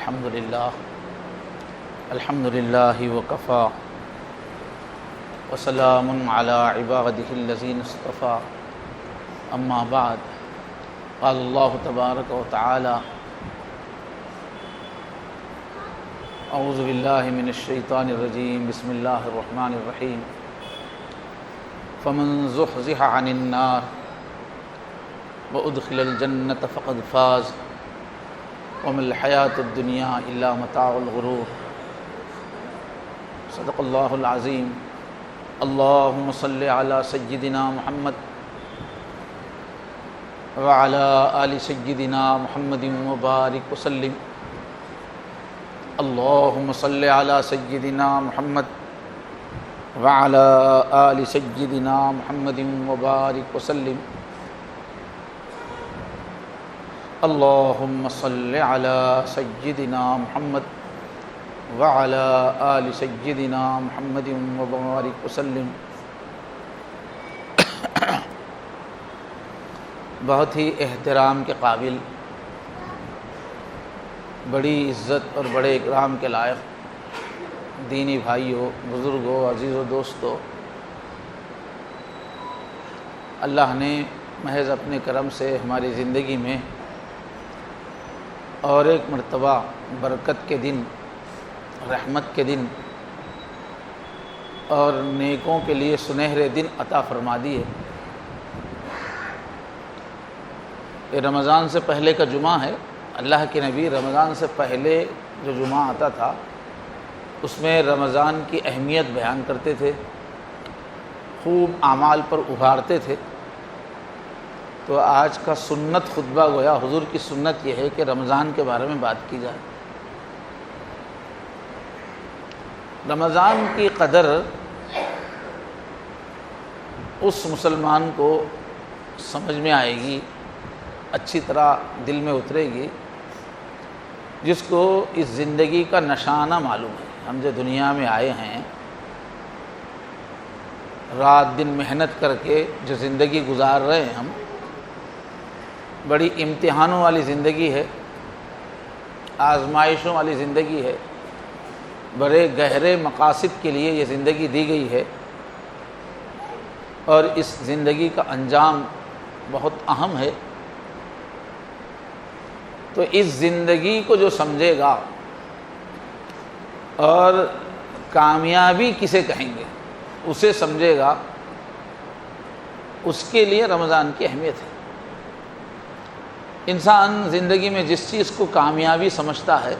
الحمد للہ وکفا وسلام علی عبادہ الذین اصطفیٰ اما بعد قال اللہ تبارک و تعالی اعوذ باللہ من الشیطان الرجیم بسم اللہ الرحمن الرحیم فمن زحزح عن النار وادخل الجنة فقد فاز وما الحیاۃ الدنیا الا متاع الغرور صدق اللہ العظیم اللہم صلی علی سیدنا محمد وعلی آل سیدنا محمد مبارک وسلم اللہم صلی علی سیدنا محمد وعلی آل سیدنا محمد مبارک وسلم اللہم صلی علی سیدنا محمد وعلی آل سیدنا محمد مبارک وسلم۔ بہت ہی احترام کے قابل، بڑی عزت اور بڑے اکرام کے لائق دینی بھائیوں، بزرگوں، عزیزوں، دوستوں، اللہ نے محض اپنے کرم سے ہماری زندگی میں اور ایک مرتبہ برکت کے دن، رحمت کے دن اور نیکوں کے لیے سنہرے دن عطا فرما دیے۔ یہ رمضان سے پہلے کا جمعہ ہے۔ اللہ کے نبی رمضان سے پہلے جو جمعہ آتا تھا اس میں رمضان کی اہمیت بیان کرتے تھے، خوب اعمال پر ابھارتے تھے۔ تو آج کا سنت خطبہ گویا حضور کی سنت یہ ہے کہ رمضان کے بارے میں بات کی جائے۔ رمضان کی قدر اس مسلمان کو سمجھ میں آئے گی، اچھی طرح دل میں اترے گی، جس کو اس زندگی کا نشانہ معلوم ہے۔ ہم جو دنیا میں آئے ہیں، رات دن محنت کر کے جو زندگی گزار رہے ہیں ہم، بڑی امتحانوں والی زندگی ہے، آزمائشوں والی زندگی ہے، بڑے گہرے مقاصد کے لیے یہ زندگی دی گئی ہے، اور اس زندگی کا انجام بہت اہم ہے۔ تو اس زندگی کو جو سمجھے گا اور کامیابی کسے کہیں گے اسے سمجھے گا، اس کے لیے رمضان کی اہمیت ہے۔ انسان زندگی میں جس چیز کو کامیابی سمجھتا ہے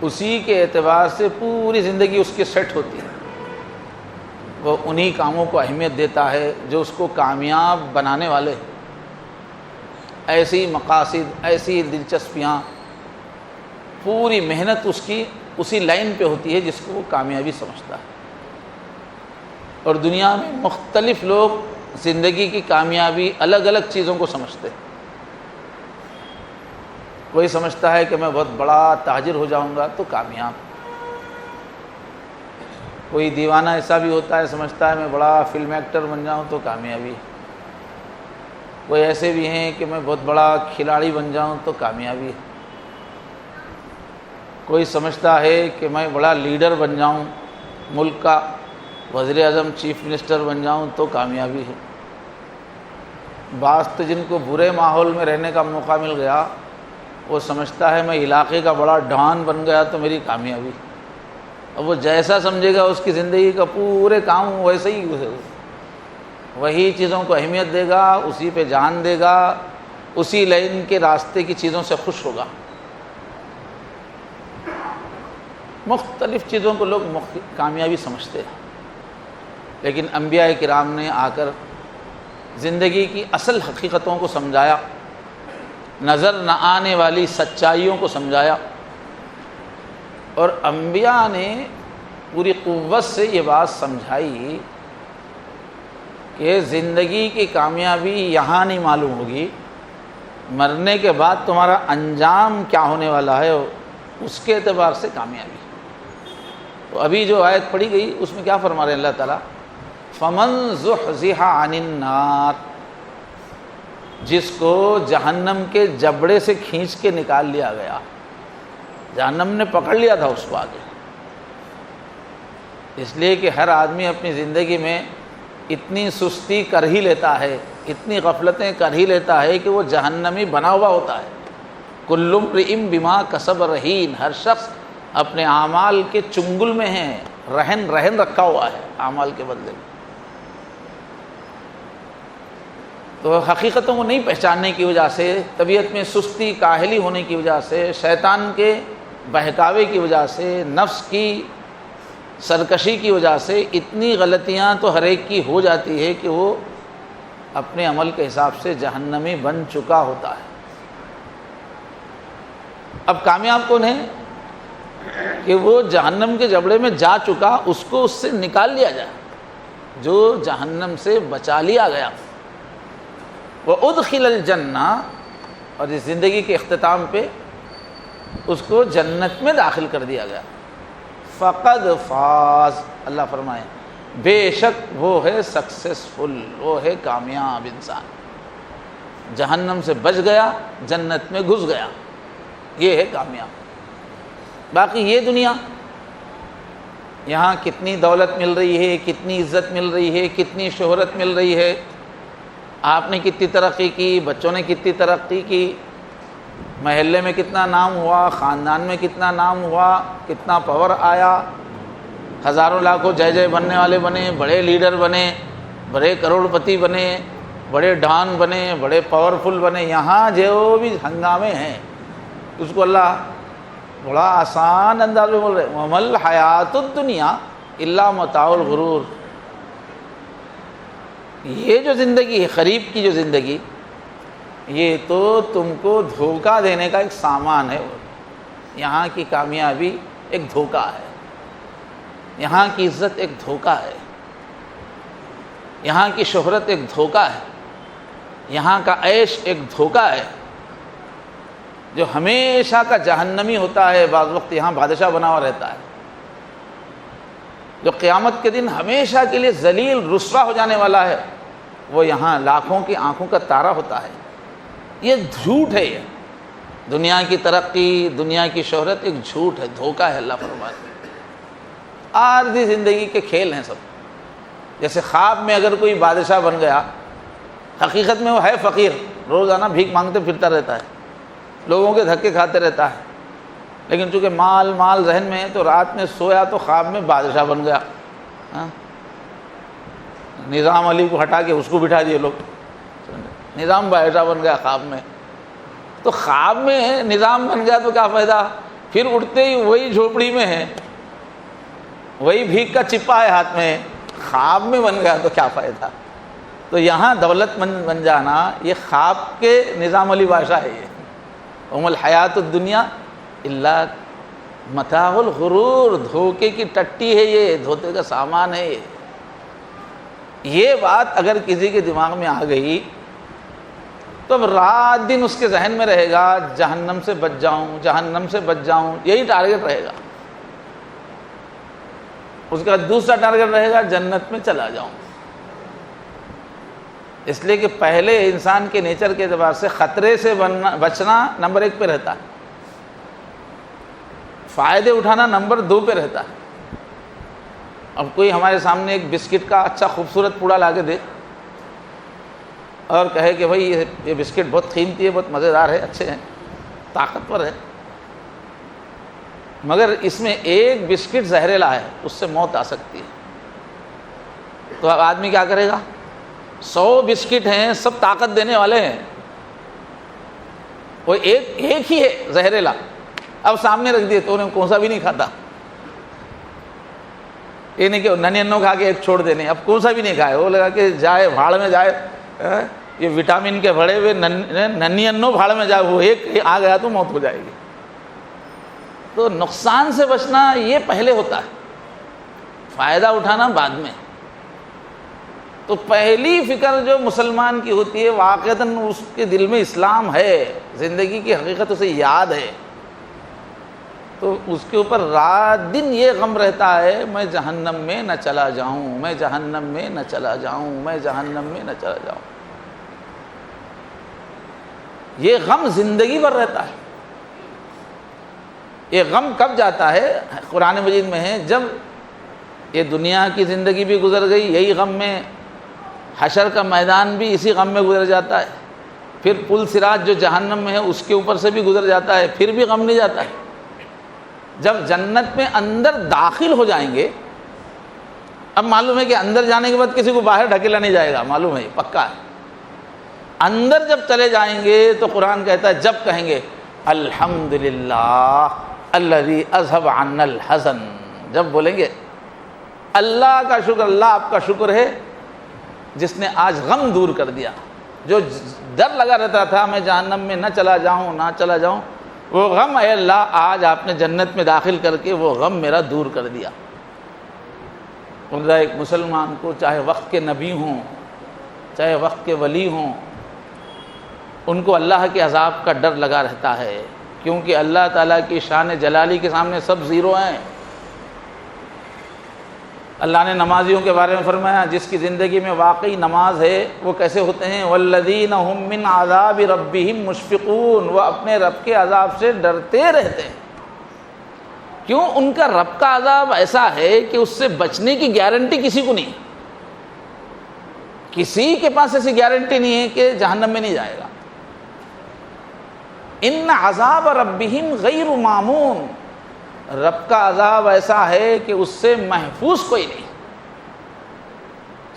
اسی کے اعتبار سے پوری زندگی اس کی سیٹ ہوتی ہے۔ وہ انہی کاموں کو اہمیت دیتا ہے جو اس کو کامیاب بنانے والے ہیں۔ ایسی مقاصد، ایسی دلچسپیاں، پوری محنت اس کی اسی لائن پہ ہوتی ہے جس کو وہ کامیابی سمجھتا ہے۔ اور دنیا میں مختلف لوگ زندگی کی کامیابی الگ الگ چیزوں کو سمجھتے ہیں۔ کوئی سمجھتا ہے کہ میں بہت بڑا تاجر ہو جاؤں گا تو کامیاب۔ کوئی دیوانہ ایسا بھی ہوتا ہے، سمجھتا ہے میں بڑا فلم ایکٹر بن جاؤں تو کامیابی۔ کوئی ایسے بھی ہیں کہ میں بہت بڑا کھلاڑی بن جاؤں تو کامیابی ہے۔ کوئی سمجھتا ہے کہ میں بڑا لیڈر بن جاؤں، ملک کا وزیر اعظم، چیف منسٹر بن جاؤں تو کامیابی ہے۔ بعض تو جن کو برے ماحول میں رہنے کا موقع مل گیا، وہ سمجھتا ہے میں علاقے کا بڑا ڈان بن گیا تو میری کامیابی۔ اب وہ جیسا سمجھے گا اس کی زندگی کا پورے کام ویسے ہی وہی چیزوں کو اہمیت دے گا، اسی پہ جان دے گا، اسی لائن کے راستے کی چیزوں سے خوش ہوگا۔ مختلف چیزوں کو لوگ کامیابی سمجھتے ہیں، لیکن انبیاء کرام نے آ کر زندگی کی اصل حقیقتوں کو سمجھایا، نظر نہ آنے والی سچائیوں کو سمجھایا، اور انبیاء نے پوری قوت سے یہ بات سمجھائی کہ زندگی کی کامیابی یہاں نہیں معلوم ہوگی، مرنے کے بعد تمہارا انجام کیا ہونے والا ہے اس کے اعتبار سے کامیابی۔ تو ابھی جو آیت پڑھی گئی اس میں کیا فرما رہے ہیں اللہ تعالیٰ؟ فمن زحزح عن النار، جس کو جہنم کے جبڑے سے کھینچ کے نکال لیا گیا، جہنم نے پکڑ لیا تھا اس کو آگے، اس لیے کہ ہر آدمی اپنی زندگی میں اتنی سستی کر ہی لیتا ہے، اتنی غفلتیں کر ہی لیتا ہے کہ وہ جہنمی بنا ہوا ہوتا ہے۔ کل امرئ بما کسب رہین، ہر شخص اپنے اعمال کے چنگل میں ہے، رہن رکھا ہوا ہے اعمال کے بدلے میں۔ تو حقیقتوں کو نہیں پہچاننے کی وجہ سے، طبیعت میں سستی کاہلی ہونے کی وجہ سے، شیطان کے بہکاوے کی وجہ سے، نفس کی سرکشی کی وجہ سے اتنی غلطیاں تو ہر ایک کی ہو جاتی ہے کہ وہ اپنے عمل کے حساب سے جہنمی بن چکا ہوتا ہے۔ اب کامیاب کون ہے کہ وہ جہنم کے جبڑے میں جا چکا، اس کو اس سے نکال لیا جائے، جو جہنم سے بچا لیا گیا۔ وَأُدْخِلَ الْجَنَّةَ، اور اس زندگی کے اختتام پہ اس کو جنت میں داخل کر دیا گیا۔ فقد فاز، اللہ فرمائے بے شک وہ ہے سکسیسفل، وہ ہے کامیاب انسان، جہنم سے بچ گیا، جنت میں گھس گیا، یہ ہے کامیاب۔ باقی یہ دنیا، یہاں کتنی دولت مل رہی ہے، کتنی عزت مل رہی ہے، کتنی شہرت مل رہی ہے، آپ نے کتنی ترقی کی، بچوں نے کتنی ترقی کی، محلے میں کتنا نام ہوا، خاندان میں کتنا نام ہوا، کتنا پاور آیا، ہزاروں لاکھوں جے بننے والے بنے، بڑے لیڈر بنے، بڑے کروڑ پتی بنے، بڑے ڈان بنے، بڑے پاورفل بنے، یہاں جو بھی ہنگامے ہیں اس کو اللہ بڑا آسان انداز میں بول رہے، وَمَا الْحَيَاةُ الدُّنْيَا إِلَّا مَتَاعُ الْغُرُورِ۔ یہ جو زندگی ہے، قریب کی جو زندگی، یہ تو تم کو دھوکہ دینے کا ایک سامان ہے۔ یہاں کی کامیابی ایک دھوکہ ہے، یہاں کی عزت ایک دھوکہ ہے، یہاں کی شہرت ایک دھوکہ ہے، یہاں کا عیش ایک دھوکہ ہے۔ جو ہمیشہ کا جہنمی ہوتا ہے، بعض وقت یہاں بادشاہ بنا ہوا رہتا ہے، جو قیامت کے دن ہمیشہ کے لیے ذلیل رسوا ہو جانے والا ہے، وہ یہاں لاکھوں کی آنکھوں کا تارا ہوتا ہے۔ یہ جھوٹ ہے، یہ دنیا کی ترقی، دنیا کی شہرت ایک جھوٹ ہے، دھوکہ ہے۔ اللہ فرماتے ہیں عارضی زندگی کے کھیل ہیں سب۔ جیسے خواب میں اگر کوئی بادشاہ بن گیا، حقیقت میں وہ ہے فقیر، روزانہ بھیک مانگتے پھرتا رہتا ہے، لوگوں کے دھکے کھاتے رہتا ہے، لیکن چونکہ مال ذہن میں ہے تو رات میں سویا تو خواب میں بادشاہ بن گیا۔ نظام علی کو ہٹا کے اس کو بٹھا دیے لوگ، نظام بادشاہ بن گیا خواب میں۔ تو خواب میں نظام بن گیا تو کیا فائدہ، پھر اٹھتے ہی وہی جھوپڑی میں ہے، وہی بھیک کا چپا ہے ہاتھ میں، خواب میں بن گیا تو کیا فائدہ۔ تو یہاں دولت مند بن جانا یہ خواب کے نظام علی بادشاہ ہے۔ یہ وَمَا الْحَيَاةُ الدُّنْيَا إِلَّا مَتَاعُ الْغُرُورِ، دھوکے کی ٹٹی ہے، یہ دھوکے کا سامان ہے۔ یہ بات اگر کسی کے دماغ میں آ گئی تو اب رات دن اس کے ذہن میں رہے گا جہنم سے بچ جاؤں، جہنم سے بچ جاؤں، یہی ٹارگٹ رہے گا۔ اس کا دوسرا ٹارگٹ رہے گا جنت میں چلا جاؤں۔ اس لیے کہ پہلے انسان کے نیچر کے اعتبار سے خطرے سے بچنا نمبر 1 پہ رہتا ہے، فائدے اٹھانا نمبر 2 پہ رہتا ہے۔ اب کوئی ہمارے سامنے ایک بسکٹ کا اچھا خوبصورت پوڑا لا کے دے اور کہے کہ بھائی یہ بسکٹ بہت قیمتی ہے، بہت مزیدار ہے، اچھے ہیں، طاقتور ہے، مگر اس میں ایک بسکٹ زہریلا ہے، اس سے موت آ سکتی ہے، تو اب آدمی کیا کرے گا؟ 100 بسکٹ ہیں، سب طاقت دینے والے ہیں، وہ ایک ہی ہے زہریلا، اب سامنے رکھ دیے تو انہیں کون سا بھی نہیں کھاتا۔ یہ نہیں کہ ننھی انو کھا کے ایک چھوڑ دینے، اب کون سا بھی نہیں کھائے، وہ لگا کہ جائے بھاڑ میں جائے، یہ وٹامن کے بڑے ہوئے ننھی انو بھاڑ میں جائے، وہ ایک آ گیا تو موت ہو جائے گی۔ تو نقصان سے بچنا یہ پہلے ہوتا ہے، فائدہ اٹھانا بعد میں۔ تو پہلی فکر جو مسلمان کی ہوتی ہے، واقعتاً اس کے دل میں اسلام ہے، زندگی کی حقیقت اسے یاد ہے، تو اس کے اوپر رات دن یہ غم رہتا ہے میں جہنم میں نہ چلا جاؤں، میں جہنم میں نہ چلا جاؤں، میں جہنم میں نہ چلا جاؤں۔ یہ غم زندگی بھر رہتا ہے۔ یہ غم کب جاتا ہے؟ قرآن مجید میں ہے جب یہ دنیا کی زندگی بھی گزر گئی یہی غم میں، حشر کا میدان بھی اسی غم میں گزر جاتا ہے، پھر پل صراط جو جہنم میں ہے اس کے اوپر سے بھی گزر جاتا ہے، پھر بھی غم نہیں جاتا ہے۔ جب جنت میں اندر داخل ہو جائیں گے، اب معلوم ہے کہ اندر جانے کے بعد کسی کو باہر ڈھکیلا نہیں جائے گا، معلوم ہے، پکا ہے۔ اندر جب چلے جائیں گے تو قرآن کہتا ہے جب کہیں گے الحمدللہ الذی اذھب عنا الحزن، جب بولیں گے اللہ کا شکر، اللہ آپ کا شکر ہے جس نے آج غم دور کر دیا، جو ڈر لگا رہتا تھا میں جہنم میں نہ چلا جاؤں، وہ غم اے اللہ آج آپ نے جنت میں داخل کر کے وہ غم میرا دور کر دیا۔ ایک مسلمان کو چاہے وقت کے نبی ہوں چاہے وقت کے ولی ہوں، ان کو اللہ کے عذاب کا ڈر لگا رہتا ہے، کیونکہ اللہ تعالیٰ کی شان جلالی کے سامنے سب زیرو ہیں۔ اللہ نے نمازیوں کے بارے میں فرمایا جس کی زندگی میں واقعی نماز ہے وہ کیسے ہوتے ہیں، والذین هم من عذاب ربهم مشفقون، وہ اپنے رب کے عذاب سے ڈرتے رہتے ہیں۔ کیوں؟ ان کا رب کا عذاب ایسا ہے کہ اس سے بچنے کی گارنٹی کسی کو نہیں، کسی کے پاس ایسی گارنٹی نہیں ہے کہ جہنم میں نہیں جائے گا۔ ان عذاب ربهم غیر مامون، رب کا عذاب ایسا ہے کہ اس سے محفوظ کوئی نہیں۔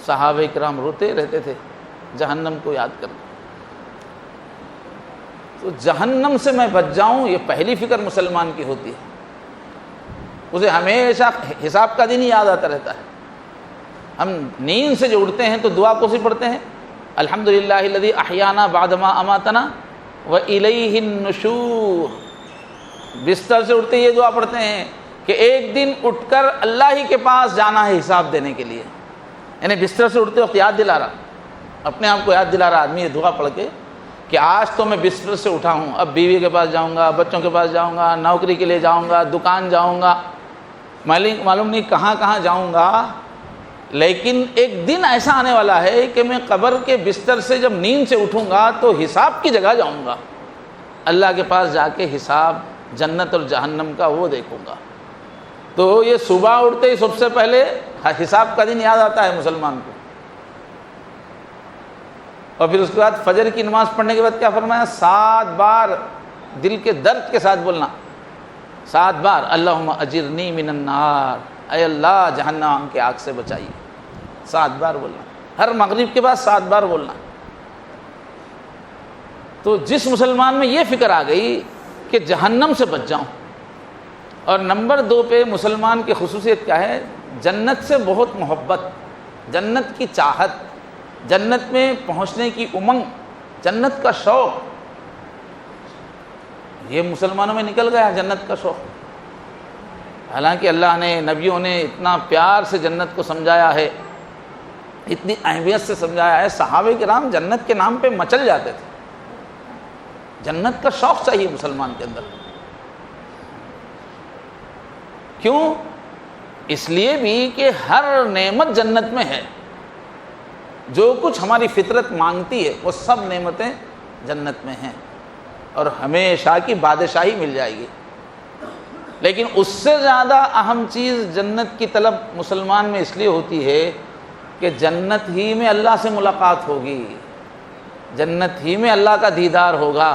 صحابہ کرام روتے رہتے تھے جہنم کو یاد کر کے۔ تو جہنم سے میں بچ جاؤں یہ پہلی فکر مسلمان کی ہوتی ہے، اسے ہمیشہ حساب کا دن ہی یاد آتا رہتا ہے۔ ہم نیند سے جو اٹھتے ہیں تو دعا کون سی پڑھتے ہیں؟ الحمدللہ الذی احیانا بعد ما اماتنا وإلیہ النشور۔ بستر سے اٹھتے یہ دعا پڑھتے ہیں کہ ایک دن اٹھ کر اللہ ہی کے پاس جانا ہے حساب دینے کے لیے، یعنی بستر سے اٹھتے وقت یاد دلا رہا، اپنے آپ کو یاد دلا رہا آدمی یہ دعا پڑھ کے کہ آج تو میں بستر سے اٹھا ہوں، اب بیوی کے پاس جاؤں گا، بچوں کے پاس جاؤں گا، نوکری کے لیے جاؤں گا، دکان جاؤں گا، معلوم نہیں کہاں کہاں جاؤں گا، لیکن ایک دن ایسا آنے والا ہے کہ میں قبر کے بستر سے جب نیند سے اٹھوں گا تو حساب کی جگہ جاؤں گا، اللہ کے پاس جا کے حساب جنت اور جہنم کا وہ دیکھوں گا۔ تو یہ صبح اٹھتے ہی سب سے پہلے حساب کا دن یاد آتا ہے مسلمان کو، اور پھر اس کے بعد فجر کی نماز پڑھنے کے بعد کیا فرمایا؟ 7 بار دل کے درد کے ساتھ بولنا، 7 بار اللہم اجرنی من النار، اے اللہ جہنم کے آگ سے بچائیے، 7 بار بولنا، ہر مغرب کے بعد 7 بار بولنا۔ تو جس مسلمان میں یہ فکر آ گئی کہ جہنم سے بچ جاؤں، اور نمبر 2 پہ مسلمان کی خصوصیت کیا ہے؟ جنت سے بہت محبت، جنت کی چاہت، جنت میں پہنچنے کی امنگ، جنت کا شوق، یہ مسلمانوں میں نکل گیا جنت کا شوق۔ حالانکہ اللہ نے، نبیوں نے اتنا پیار سے جنت کو سمجھایا ہے، اتنی اہمیت سے سمجھایا ہے، صحابہ کرام جنت کے نام پہ مچل جاتے تھے۔ جنت کا شوق چاہیے مسلمان کے اندر۔ کیوں؟ اس لیے بھی کہ ہر نعمت جنت میں ہے، جو کچھ ہماری فطرت مانگتی ہے وہ سب نعمتیں جنت میں ہیں، اور ہمیشہ کی بادشاہی مل جائے گی۔ لیکن اس سے زیادہ اہم چیز جنت کی طلب مسلمان میں اس لیے ہوتی ہے کہ جنت ہی میں اللہ سے ملاقات ہوگی، جنت ہی میں اللہ کا دیدار ہوگا،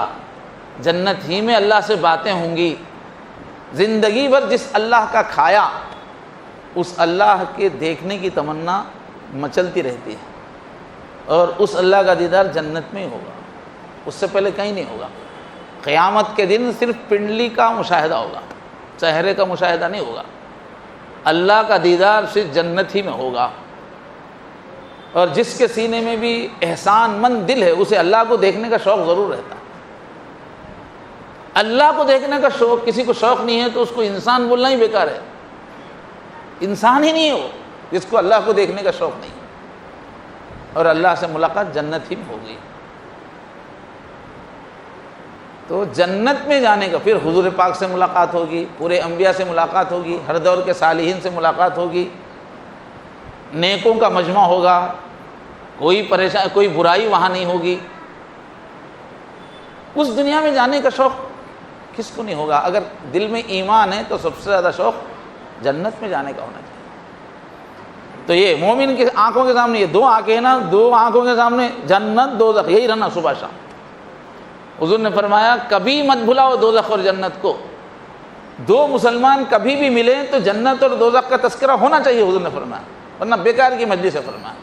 جنت ہی میں اللہ سے باتیں ہوں گی۔ زندگی بھر جس اللہ کا کھایا اس اللہ کے دیکھنے کی تمنا مچلتی رہتی ہے، اور اس اللہ کا دیدار جنت میں ہی ہوگا، اس سے پہلے کہیں نہیں ہوگا۔ قیامت کے دن صرف پنڈلی کا مشاہدہ ہوگا، چہرے کا مشاہدہ نہیں ہوگا، اللہ کا دیدار صرف جنت ہی میں ہوگا۔ اور جس کے سینے میں بھی احسان مند دل ہے اسے اللہ کو دیکھنے کا شوق ضرور رہتا ہے۔ اللہ کو دیکھنے کا شوق، کسی کو شوق نہیں ہے تو اس کو انسان بولنا ہی بیکار ہے، انسان ہی نہیں ہے وہ جس کو اللہ کو دیکھنے کا شوق نہیں، اور اللہ سے ملاقات جنت ہی میں ہوگی۔ تو جنت میں جانے کا پھر حضور پاک سے ملاقات ہوگی، پورے انبیاء سے ملاقات ہوگی، ہر دور کے صالحین سے ملاقات ہوگی، نیکوں کا مجمع ہوگا، کوئی پریشان، کوئی برائی وہاں نہیں ہوگی۔ اس دنیا میں جانے کا شوق کس کو نہیں ہوگا؟ اگر دل میں ایمان ہے تو سب سے زیادہ شوق جنت میں جانے کا ہونا چاہیے۔ تو یہ مومن کی آنکھوں کے سامنے یہ دو آنکھیں ہیں نا، دو آنکھوں کے سامنے جنت دوزخ، یہی رہنا صبح شام۔ حضور نے فرمایا کبھی مت بھلاؤ دوزخ اور جنت کو، دو مسلمان کبھی بھی ملیں تو جنت اور دوزخ کا تذکرہ ہونا چاہیے، حضور نے فرمایا، ورنہ بیکار کی مجلس ہے۔ فرمایا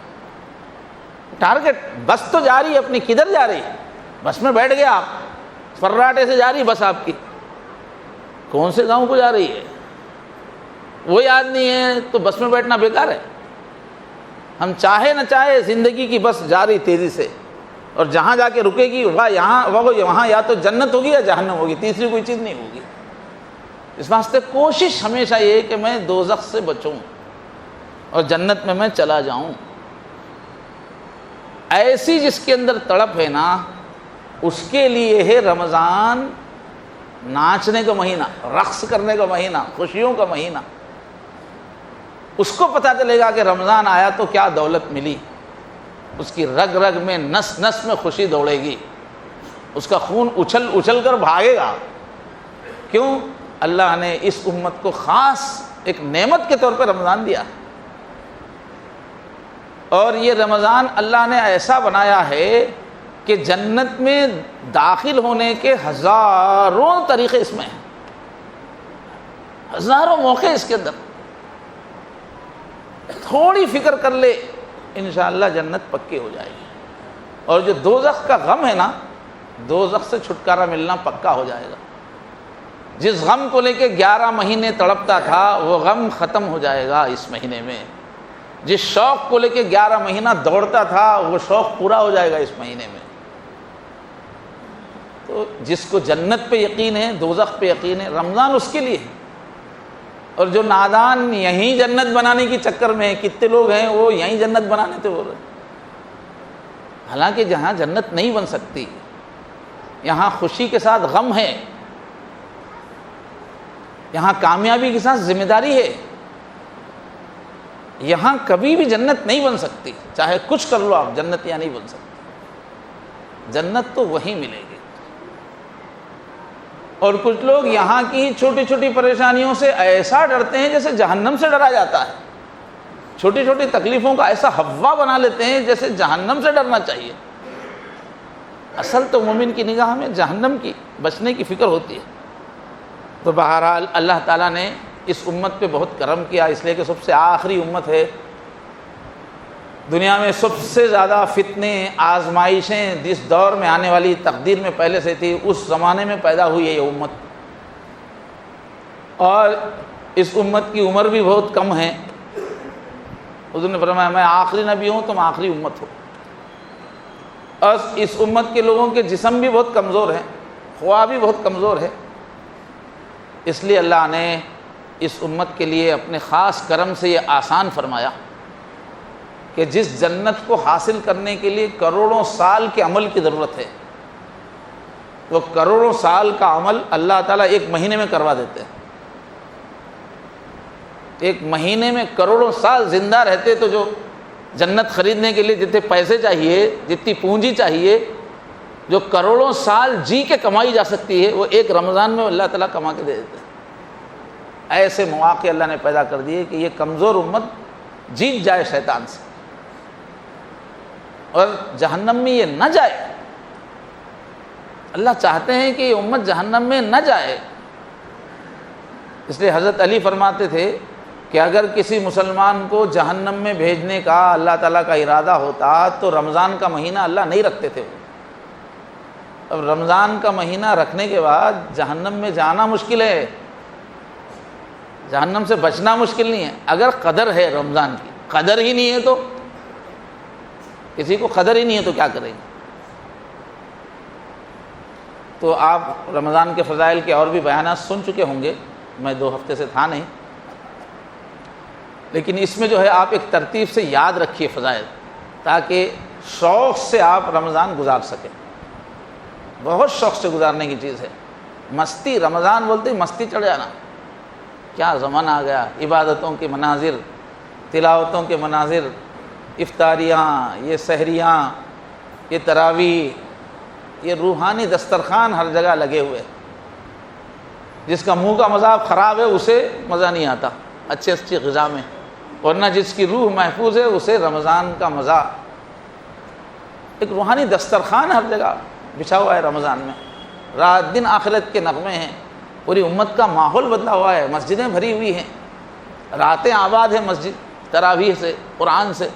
ٹارگٹ، بس تو جا رہی ہے اپنی، کدھر جا رہی ہے؟ بس میں بیٹھ گیا آپ، فراٹے سے جا رہی بس آپ کی، کون سے گاؤں کو جا رہی ہے وہ یاد نہیں ہے تو بس میں بیٹھنا بیکار ہے۔ ہم چاہے نہ چاہے زندگی کی بس جا رہی تیزی سے، اور جہاں جا کے رکے گی وہاں یا تو جنت ہوگی یا جہنم ہوگی، تیسری کوئی چیز نہیں ہوگی۔ اس واسطے کوشش ہمیشہ یہ کہ میں دوزخ سے بچوں اور جنت میں چلا جاؤں۔ ایسی جس کے اندر تڑپ ہے نا، اس کے لیے ہے رمضان ناچنے کا مہینہ، رقص کرنے کا مہینہ، خوشیوں کا مہینہ۔ اس کو پتہ چلے گا کہ رمضان آیا تو کیا دولت ملی، اس کی رگ رگ میں، نس نس میں خوشی دوڑے گی، اس کا خون اچھل اچھل کر بھاگے گا۔ کیوں؟ اللہ نے اس امت کو خاص ایک نعمت کے طور پہ رمضان دیا، اور یہ رمضان اللہ نے ایسا بنایا ہے کہ جنت میں داخل ہونے کے ہزاروں طریقے اس میں ہیں، ہزاروں موقع اس کے اندر۔ تھوڑی فکر کر لے انشاءاللہ جنت پکی ہو جائے گی، اور جو دوزخ کا غم ہے نا، دوزخ سے چھٹکارا ملنا پکا ہو جائے گا۔ جس غم کو لے کے 11 مہینے تڑپتا تھا وہ غم ختم ہو جائے گا اس مہینے میں، جس شوق کو لے کے 11 مہینہ دوڑتا تھا وہ شوق پورا ہو جائے گا اس مہینے میں۔ تو جس کو جنت پہ یقین ہے، دوزخ پہ یقین ہے، رمضان اس کے لیے ہے۔ اور جو نادان یہیں جنت بنانے کی چکر میں ہیں، کتنے لوگ ہیں وہ یہیں جنت بنانے تھے بول رہے، حالانکہ جہاں جنت نہیں بن سکتی، یہاں خوشی کے ساتھ غم ہے، یہاں کامیابی کے ساتھ ذمہ داری ہے، یہاں کبھی بھی جنت نہیں بن سکتی، چاہے کچھ کر لو آپ، جنت یہاں نہیں بن سکتی، جنت تو وہیں ملے گی۔ اور کچھ لوگ یہاں کی چھوٹی چھوٹی پریشانیوں سے ایسا ڈرتے ہیں جیسے جہنم سے ڈرا جاتا ہے، چھوٹی چھوٹی تکلیفوں کا ایسا ہوا بنا لیتے ہیں جیسے جہنم سے ڈرنا چاہیے۔ اصل تو مومن کی نگاہ میں جہنم کی بچنے کی فکر ہوتی ہے۔ تو بہرحال اللہ تعالیٰ نے اس امت پہ بہت کرم کیا، اس لیے کہ سب سے آخری امت ہے، دنیا میں سب سے زیادہ فتنے، آزمائشیں جس دور میں آنے والی تقدیر میں پہلے سے تھی، اس زمانے میں پیدا ہوئی ہے یہ امت، اور اس امت کی عمر بھی بہت کم ہے۔ حضور نے فرمایا میں آخری نبی ہوں، تم آخری امت ہو، اور اس امت کے لوگوں کے جسم بھی بہت کمزور ہیں، خواہ بھی بہت کمزور ہے، اس لیے اللہ نے اس امت کے لیے اپنے خاص کرم سے یہ آسان فرمایا کہ جس جنت کو حاصل کرنے کے لیے کروڑوں سال کے عمل کی ضرورت ہے، وہ کروڑوں سال کا عمل اللہ تعالیٰ ایک مہینے میں کروا دیتے ہیں۔ ایک مہینے میں کروڑوں سال زندہ رہتے تو جو جنت خریدنے کے لیے جتنے پیسے چاہیے، جتنی پونجی چاہیے، جو کروڑوں سال جی کے کمائی جا سکتی ہے، وہ ایک رمضان میں اللہ تعالیٰ کما کے دے دیتے ہیں۔ ایسے مواقع اللہ نے پیدا کر دیے کہ یہ کمزور امت جیت جائے شیطان سے اور جہنم میں یہ نہ جائے۔ اللہ چاہتے ہیں کہ یہ امت جہنم میں نہ جائے، اس لیے حضرت علی فرماتے تھے کہ اگر کسی مسلمان کو جہنم میں بھیجنے کا اللہ تعالیٰ کا ارادہ ہوتا تو رمضان کا مہینہ اللہ نہیں رکھتے تھے۔ اب رمضان کا مہینہ رکھنے کے بعد جہنم میں جانا مشکل ہے، جہنم سے بچنا مشکل نہیں ہے۔ اگر قدر ہے رمضان کی، قدر ہی نہیں ہے تو کسی کو قدر ہی نہیں ہے تو کیا کریں گے؟ تو آپ رمضان کے فضائل کے اور بھی بیانات سن چکے ہوں گے، میں 2 ہفتے سے تھا نہیں، لیکن اس میں جو ہے آپ ایک ترتیب سے یاد رکھیے فضائل، تاکہ شوق سے آپ رمضان گزار سکیں۔ بہت شوق سے گزارنے کی چیز ہے۔ مستی، رمضان بولتے ہی مستی چڑھ جانا، کیا زمانہ آ گیا، عبادتوں کے مناظر، تلاوتوں کے مناظر، افطاریاں، یہ سحریاں، یہ تراویح، یہ روحانی دسترخوان ہر جگہ لگے ہوئے، جس کا منہ کا مذاق خراب ہے اسے مزہ نہیں آتا اچھی غذا میں، ورنہ جس کی روح محفوظ ہے اسے رمضان کا مزہ، ایک روحانی دسترخوان ہر جگہ بچھا ہوا ہے رمضان میں، رات دن آخرت کے نغمے ہیں، پوری امت کا ماحول بدلا ہوا ہے، مسجدیں بھری ہوئی ہیں، راتیں آباد ہیں مسجد تراویح سے، قرآن سے،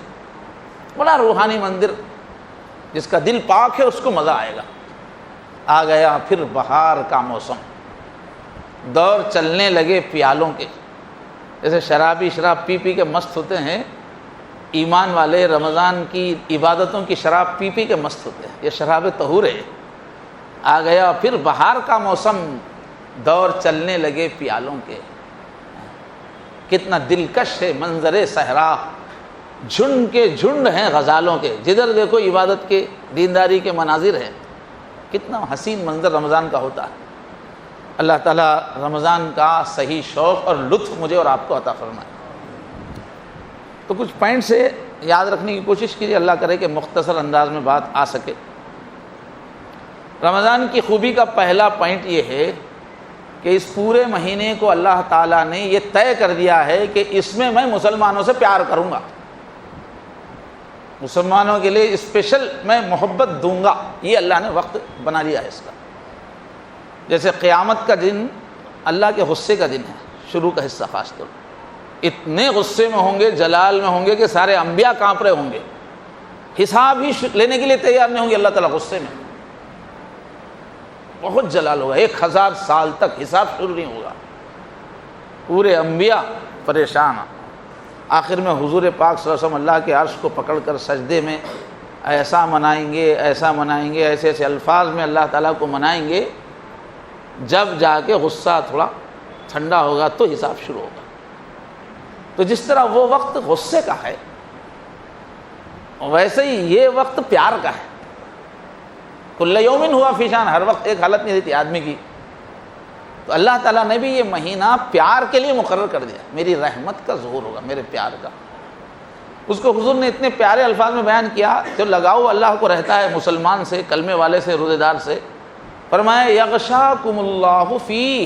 بڑا روحانی مندر، جس کا دل پاک ہے اس کو مزہ آئے گا۔ آ گیا پھر بہار کا موسم، دور چلنے لگے پیالوں کے، جیسے شرابی شراب پی پی کے مست ہوتے ہیں، ایمان والے رمضان کی عبادتوں کی شراب پی پی کے مست ہوتے ہیں، یہ شراب طہور ہے۔ آ گیا پھر بہار کا موسم، دور چلنے لگے پیالوں کے، کتنا دلکش ہے منظر صحرا، جھنڈ کے جھنڈ ہیں غزالوں کے، جدھر دیکھو عبادت کے دینداری کے مناظر ہیں، کتنا حسین منظر رمضان کا ہوتا ہے۔ اللہ تعالیٰ رمضان کا صحیح شوق اور لطف مجھے اور آپ کو عطا فرمائے۔ تو کچھ پوائنٹ سے یاد رکھنے کی کوشش کیجیے، اللہ کرے کہ مختصر انداز میں بات آ سکے۔ رمضان کی خوبی کا پہلا پوائنٹ یہ ہے کہ اس پورے مہینے کو اللہ تعالیٰ نے یہ طے کر دیا ہے کہ اس میں میں مسلمانوں سے پیار کروں گا، مسلمانوں کے لیے اسپیشل میں محبت دوں گا، یہ اللہ نے وقت بنا لیا ہے اس کا۔ جیسے قیامت کا دن اللہ کے غصے کا دن ہے، شروع کا حصہ خاص طور پر، اتنے غصے میں ہوں گے، جلال میں ہوں گے کہ سارے انبیاء کانپ رہے ہوں گے، حساب ہی لینے کے لیے تیار نہیں ہوں گے، اللہ تعالیٰ غصے میں، بہت جلال ہوگا، 1000 سال تک حساب شروع نہیں ہوگا، پورے انبیاء پریشان۔ آخر میں حضور پاک صلی اللہ علیہ وسلم اللہ کے عرش کو پکڑ کر سجدے میں ایسا منائیں گے، ایسا منائیں گے، ایسے ایسے الفاظ میں اللہ تعالیٰ کو منائیں گے، جب جا کے غصہ تھوڑا ٹھنڈا ہوگا تو حساب شروع ہوگا۔ تو جس طرح وہ وقت غصے کا ہے، ویسے ہی یہ وقت پیار کا ہے۔ کل یومن ہوا فی شان، ہر وقت ایک حالت نہیں رہتی آدمی کی۔ تو اللہ تعالیٰ نے بھی یہ مہینہ پیار کے لیے مقرر کر دیا، میری رحمت کا ظہور ہوگا، میرے پیار کا۔ اس کو حضور نے اتنے پیارے الفاظ میں بیان کیا، جو لگاؤ اللہ کو رہتا ہے مسلمان سے، کلمے والے سے، روزے دار سے۔ فرمایا یغشاکم اللہ فیہ،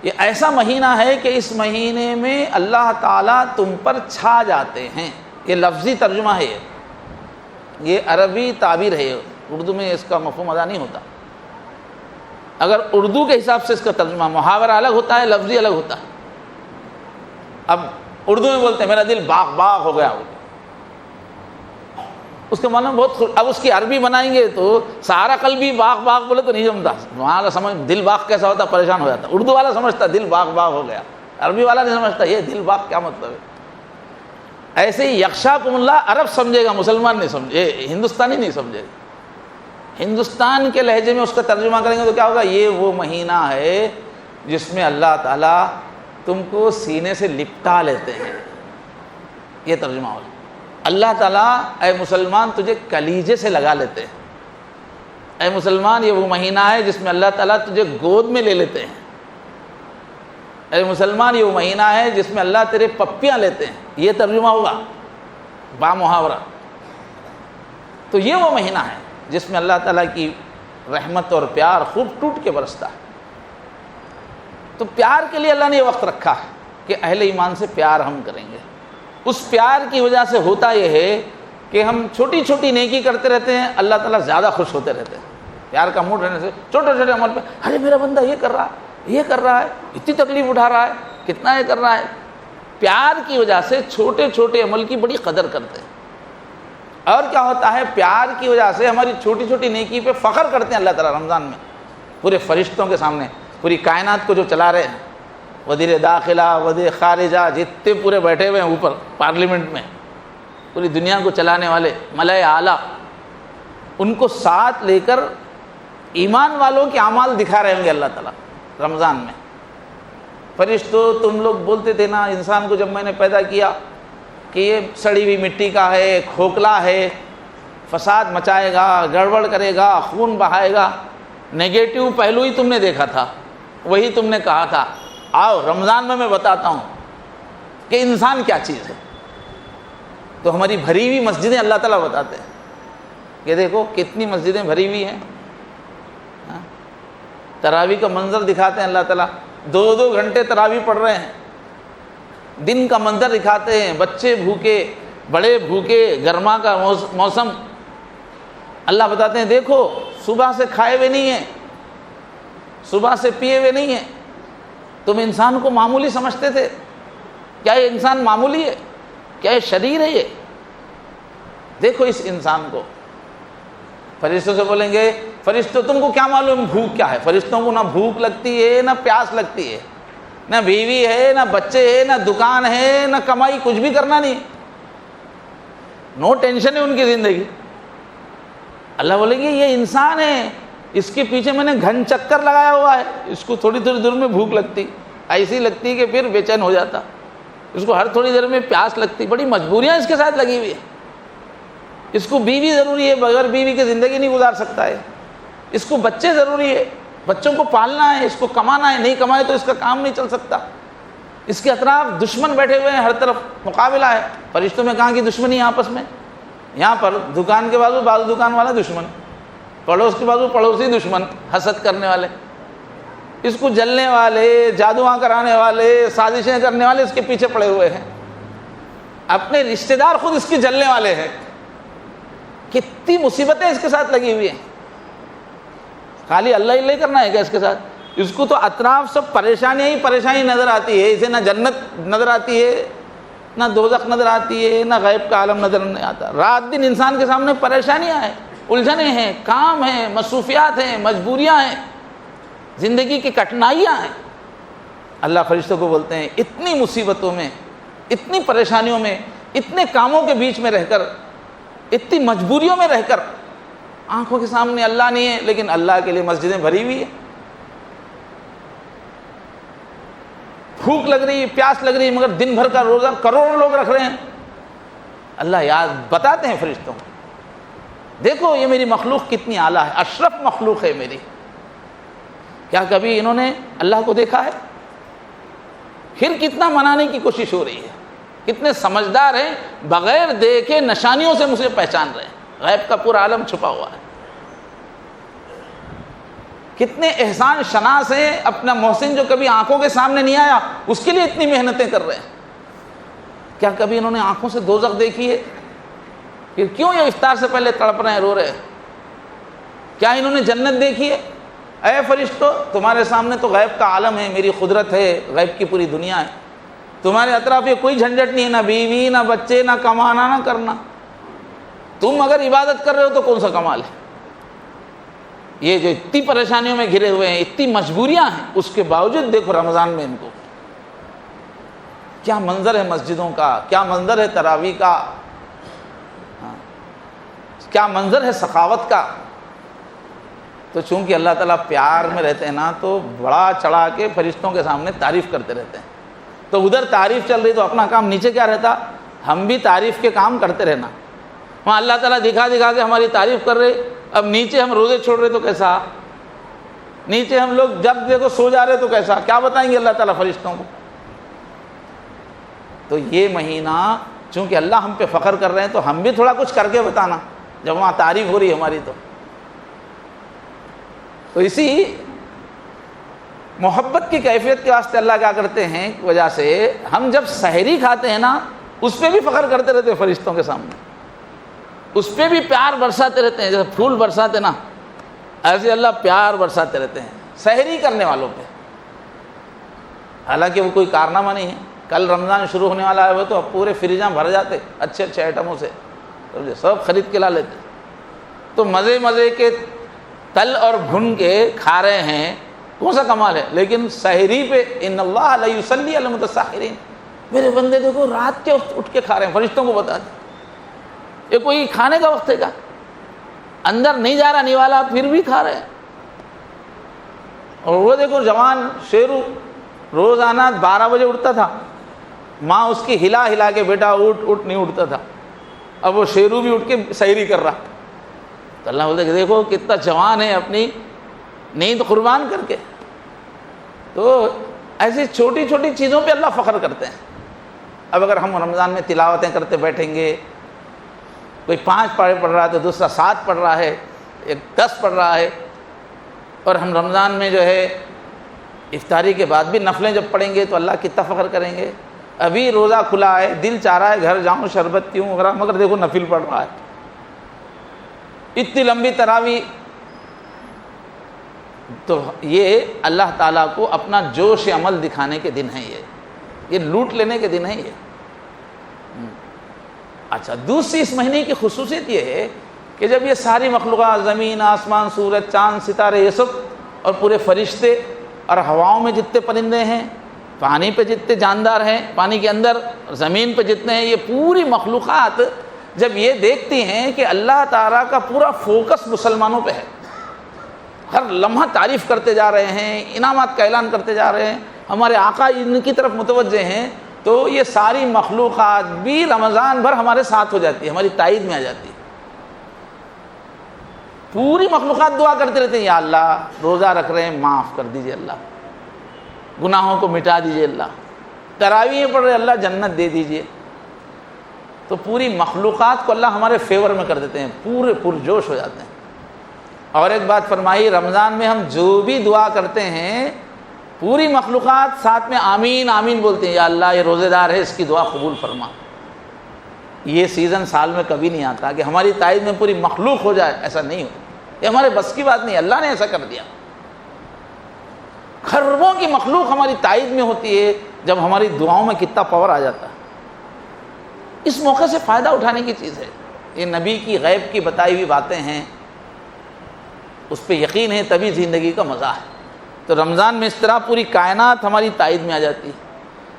یہ ایسا مہینہ ہے کہ اس مہینے میں اللہ تعالیٰ تم پر چھا جاتے ہیں۔ یہ لفظی ترجمہ ہے، یہ عربی تعبیر ہے، اردو میں اس کا مفہوم ادا نہیں ہوتا۔ اگر اردو کے حساب سے اس کا ترجمہ، محاورہ الگ ہوتا ہے، لفظی الگ ہوتا ہے۔ اب اردو میں بولتے ہیں میرا دل باغ باغ ہو گیا، اس کے معنی بہت اب اس کی عربی بنائیں گے تو سارا قلبی باغ باغ بولے تو نہیں جمتا، وہاں کا سمجھ دل باغ کیسا ہوتا پریشان ہو جاتا۔ اردو والا سمجھتا دل باغ باغ ہو گیا، عربی والا نہیں سمجھتا یہ دل باغ کیا مطلب ہے۔ ایسے ہی یغشاکم اللہ عرب سمجھے گا، مسلمان نہیں سمجھے، ہندوستانی نہیں سمجھے گا۔ ہندوستان کے لہجے میں اس کا ترجمہ کریں گے تو کیا ہوگا، یہ وہ مہینہ ہے جس میں اللہ تعالیٰ تم کو سینے سے لپٹا لیتے ہیں، یہ ترجمہ ہوگا۔ اللہ تعالیٰ اے مسلمان تجھے کلیجے سے لگا لیتے ہیں، اے مسلمان یہ وہ مہینہ ہے جس میں اللہ تعالیٰ تجھے گود میں لے لیتے ہیں، اے مسلمان یہ وہ مہینہ ہے جس میں اللہ تیرے پپیاں لیتے ہیں، یہ ترجمہ ہوگا با محاورہ۔ تو یہ وہ مہینہ ہے جس میں اللہ تعالیٰ کی رحمت اور پیار خوب ٹوٹ کے برستا ہے۔ تو پیار کے لیے اللہ نے یہ وقت رکھا ہے کہ اہل ایمان سے پیار ہم کریں گے۔ اس پیار کی وجہ سے ہوتا یہ ہے کہ ہم چھوٹی چھوٹی نیکی کرتے رہتے ہیں، اللہ تعالیٰ زیادہ خوش ہوتے رہتے ہیں۔ پیار کا موڈ رہنے سے چھوٹے چھوٹے عمل پہ ارے میرا بندہ یہ کر رہا ہے، یہ کر رہا ہے، اتنی تکلیف اٹھا رہا ہے، کتنا یہ کر رہا ہے۔ پیار کی وجہ سے چھوٹے چھوٹے عمل کی بڑی قدر کرتے ہیں۔ اور کیا ہوتا ہے، پیار کی وجہ سے ہماری چھوٹی چھوٹی نیکی پہ فخر کرتے ہیں اللہ تعالیٰ رمضان میں، پورے فرشتوں کے سامنے، پوری کائنات کو جو چلا رہے ہیں، وزیر داخلہ، وزیر خارجہ، جتنے پورے بیٹھے ہوئے ہیں اوپر پارلیمنٹ میں، پوری دنیا کو چلانے والے ملائے اعلیٰ، ان کو ساتھ لے کر ایمان والوں کے اعمال دکھا رہے ہوں گے اللہ تعالیٰ رمضان میں۔ فرشتوں تم لوگ بولتے تھے نا انسان کو جب میں نے پیدا کیا کہ یہ سڑی ہوئی مٹی کا ہے، کھوکھلا ہے، فساد مچائے گا، گڑبڑ کرے گا، خون بہائے گا، نیگیٹو پہلو ہی تم نے دیکھا تھا، وہی تم نے کہا تھا۔ آؤ رمضان میں بتاتا ہوں کہ انسان کیا چیز ہے۔ تو ہماری بھری ہوئی مسجدیں اللہ تعالیٰ بتاتے ہیں کہ دیکھو کتنی مسجدیں بھری ہوئی ہیں، تراویح کا منظر دکھاتے ہیں اللہ تعالیٰ، 2 گھنٹے تراویح پڑھ رہے ہیں، دن کا منظر دکھاتے ہیں، بچے بھوکے بڑے بھوکے، گرما کا موسم، اللہ بتاتے ہیں دیکھو صبح سے کھائے ہوئے نہیں ہیں، صبح سے پیے ہوئے نہیں ہیں، تم انسان کو معمولی سمجھتے تھے، کیا یہ انسان معمولی ہے؟ کیا یہ شریر ہے؟ یہ دیکھو اس انسان کو۔ فرشتوں سے بولیں گے فرشتوں تم کو کیا معلوم بھوک کیا ہے؟ فرشتوں کو نہ بھوک لگتی ہے نہ پیاس لگتی ہے، نہ بیوی ہے نہ بچے ہے نہ دکان ہے نہ کمائی، کچھ بھی کرنا نہیں، نو ٹینشن ہے ان کی زندگی۔ اللہ بولیں گے یہ انسان ہے، اس کے پیچھے میں نے گھن چکر لگایا ہوا ہے، اس کو تھوڑی تھوڑی دیر میں بھوک لگتی، ایسی لگتی کہ پھر بے چین ہو جاتا، اس کو ہر تھوڑی دیر میں پیاس لگتی، بڑی مجبوریاں اس کے ساتھ لگی ہوئی ہیں، اس کو بیوی ضروری ہے، بغیر بیوی کے زندگی نہیں گزار سکتا ہے، اس کو بچے ضروری ہے، بچوں کو پالنا ہے، اس کو کمانا ہے، نہیں کمائے تو اس کا کام نہیں چل سکتا، اس کے اطراف دشمن بیٹھے ہوئے ہیں، ہر طرف مقابلہ ہے۔ فرشتوں میں کہاں کی دشمنی آپس میں؟ یہاں پر دکان کے بازو دکان والا دشمن، پڑوس کے بازو پڑوسی دشمن، حسد کرنے والے، اس کو جلنے والے، جادواں کرانے والے، سازشیں کرنے والے اس کے پیچھے پڑے ہوئے ہیں، اپنے رشتہ دار خود اس کی جلنے والے ہیں۔ کتنی مصیبتیں اس کے ساتھ لگی ہوئی ہیں، خالی اللہ ہی کرنا ہے کیا اس کے ساتھ؟ اس کو تو اطراف سب پریشانیاں ہی پریشانی نظر آتی ہے، اسے نہ جنت نظر آتی ہے، نہ دوزخ نظر آتی ہے، نہ غیب کا عالم نظر نہیں آتا، رات دن انسان کے سامنے پریشانیاں ہیں، الجھنیں ہیں، کام ہیں، مصروفیات ہیں، مجبوریاں ہیں، زندگی کی کٹھنائیاں ہیں۔ اللہ فرشتوں کو بولتے ہیں اتنی مصیبتوں میں، اتنی پریشانیوں میں، اتنے کاموں کے بیچ میں رہ کر، اتنی مجبوریوں میں رہ کر، آنکھوں کے سامنے اللہ نہیں ہے لیکن اللہ کے لیے مسجدیں بھری ہوئی ہیں، بھوک لگ رہی ہے، پیاس لگ رہی ہے، مگر دن بھر کا روزہ کروڑوں لوگ رکھ رہے ہیں، اللہ یاد بتاتے ہیں فرشتوں کو دیکھو یہ میری مخلوق کتنی اعلیٰ ہے، اشرف مخلوق ہے میری، کیا کبھی انہوں نے اللہ کو دیکھا ہے؟ پھر کتنا منانے کی کوشش ہو رہی ہے، کتنے سمجھدار ہیں، بغیر دیکھے نشانیوں سے مجھے پہچان رہے ہیں، غیب کا پورا عالم چھپا ہوا ہے، کتنے احسان شناس ہیں، اپنا محسن جو کبھی آنکھوں کے سامنے نہیں آیا اس کے لیے اتنی محنتیں کر رہے ہیں، کیا کبھی انہوں نے آنکھوں سے دوزخ دیکھی ہے؟ پھر کیوں یہ افطار سے پہلے تڑپ رہے ہیں، رو رہے ہیں؟ کیا انہوں نے جنت دیکھی ہے؟ اے فرشتوں تمہارے سامنے تو غیب کا عالم ہے، میری قدرت ہے، غیب کی پوری دنیا ہے، تمہارے اطراف یہ کوئی جھنجھٹ نہیں ہے، نہ بیوی نہ بچے نہ کمانا نہ کرنا، تم اگر عبادت کر رہے ہو تو کون سا کمال ہے؟ یہ جو اتنی پریشانیوں میں گھرے ہوئے ہیں، اتنی مجبوریاں ہیں، اس کے باوجود دیکھو رمضان میں ان کو کیا منظر ہے مسجدوں کا، کیا منظر ہے تراویح کا، کیا منظر ہے سخاوت کا۔ تو چونکہ اللہ تعالیٰ پیار میں رہتے ہیں نا، تو بڑا چڑھا کے فرشتوں کے سامنے تعریف کرتے رہتے ہیں، تو ادھر تعریف چل رہی تو اپنا کام نیچے کیا رہتا، ہم بھی تعریف کے کام کرتے رہنا، وہاں اللہ تعالیٰ دکھا دکھا کے ہماری تعریف کر رہے، اب نیچے ہم روزے چھوڑ رہے تو کیسا، نیچے ہم لوگ جب دیکھو سو جا رہے تو کیسا، کیا بتائیں گے اللہ تعالیٰ فرشتوں کو؟ تو یہ مہینہ چونکہ اللہ ہم پہ فخر کر رہے ہیں تو ہم بھی تھوڑا کچھ کر کے بتانا، جب وہاں تعریف ہو رہی ہے ہماری تو اسی محبت کی کیفیت کے واسطے اللہ کیا کرتے ہیں وجہ سے ہم جب سحری کھاتے ہیں نا اس پہ بھی فخر کرتے رہتے ہیں فرشتوں کے سامنے، اس پہ بھی پیار برساتے رہتے ہیں، جیسے پھول برساتے نا ایسے اللہ پیار برساتے رہتے ہیں سحری کرنے والوں پہ، حالانکہ وہ کوئی کارنامہ نہیں ہے، کل رمضان شروع ہونے والا ہے وہ تو پورے فریجاں بھر جاتے اچھے اچھے آئٹموں سے، سب خرید کے لا لیتے، تو مزے مزے کے تل اور بھن کے کھا رہے ہیں، کون سا کمال ہے؟ لیکن سحری پہ ان اللہ لا یصلی علی المتسحرین، میرے بندے دیکھو رات کے اٹھ کے کھا رہے ہیں، فرشتوں کو بتا دیں یہ کوئی کھانے کا وقت ہے کیا؟ اندر نہیں جا رہا نیوالا پھر بھی کھا رہے ہیں۔ اور وہ دیکھو جوان شیرو روزانہ 12 بجے اٹھتا تھا، ماں اس کی ہلا ہلا کے بیٹا اٹھ نہیں اٹھتا تھا، اب وہ شیرو بھی اٹھ کے سحری کر رہا، تو اللہ بولتے کہ دیکھو کتنا جوان ہے اپنی نیند قربان کر کے۔ تو ایسی چھوٹی چھوٹی چیزوں پہ اللہ فخر کرتے ہیں۔ اب اگر ہم رمضان میں تلاوتیں کرتے بیٹھیں گے، کوئی 5 پارے پڑھ رہا ہے تو دوسرا 7 پڑھ رہا ہے، ایک 10 پڑھ رہا ہے، اور ہم رمضان میں جو ہے افطاری کے بعد بھی نفلیں جب پڑھیں گے تو اللہ کتنا فخر کریں گے. ابھی روزہ کھلا ہے, دل چاہ رہا ہے گھر جاؤں شربت پیوں وغیرہ, مگر دیکھو نفل پڑھ رہا ہے. اتنی لمبی تراویح. تو یہ اللہ تعالیٰ کو اپنا جوش عمل دکھانے کے دن ہیں, یہ لوٹ لینے کے دن ہیں یہ. اچھا, دوسری اس مہینے کی خصوصیت یہ ہے کہ جب یہ ساری مخلوقات, زمین, آسمان, سورج, چاند, ستارے, یہ سب, اور پورے فرشتے, اور ہواؤں میں جتنے پرندے ہیں, پانی پہ جتنے جاندار ہیں, پانی کے اندر, زمین پہ جتنے ہیں, یہ پوری مخلوقات جب یہ دیکھتی ہیں کہ اللہ تعالیٰ کا پورا فوکس مسلمانوں پہ ہے, ہر لمحہ تعریف کرتے جا رہے ہیں, انعامات کا اعلان کرتے جا رہے ہیں, ہمارے آقا ان کی طرف متوجہ ہیں, تو یہ ساری مخلوقات بھی رمضان بھر ہمارے ساتھ ہو جاتی ہے, ہماری تائید میں آ جاتی ہے. پوری مخلوقات دعا کرتے رہتے ہیں, یا اللہ روزہ رکھ رہے ہیں معاف کر دیجئے, اللہ گناہوں کو مٹا دیجئے, اللہ تراویح پڑھ رہے اللہ جنت دے دیجئے. تو پوری مخلوقات کو اللہ ہمارے فیور میں کر دیتے ہیں, پورے پرجوش ہو جاتے ہیں. اور ایک بات فرمائی, رمضان میں ہم جو بھی دعا کرتے ہیں پوری مخلوقات ساتھ میں آمین آمین بولتے ہیں, یا اللہ یہ روزے دار ہے, اس کی دعا قبول فرما. یہ سیزن سال میں کبھی نہیں آتا کہ ہماری تائید میں پوری مخلوق ہو جائے, ایسا نہیں ہو, یہ ہمارے بس کی بات نہیں, اللہ نے ایسا کر دیا. خربوں کی مخلوق ہماری تائید میں ہوتی ہے, جب ہماری دعاؤں میں کتنا پاور آ جاتا ہے. اس موقع سے فائدہ اٹھانے کی چیز ہے. یہ نبی کی غیب کی بتائی ہوئی باتیں ہیں, اس پہ یقین ہے تبھی زندگی کا مزہ ہے. تو رمضان میں اس طرح پوری کائنات ہماری تائید میں آ جاتی ہے.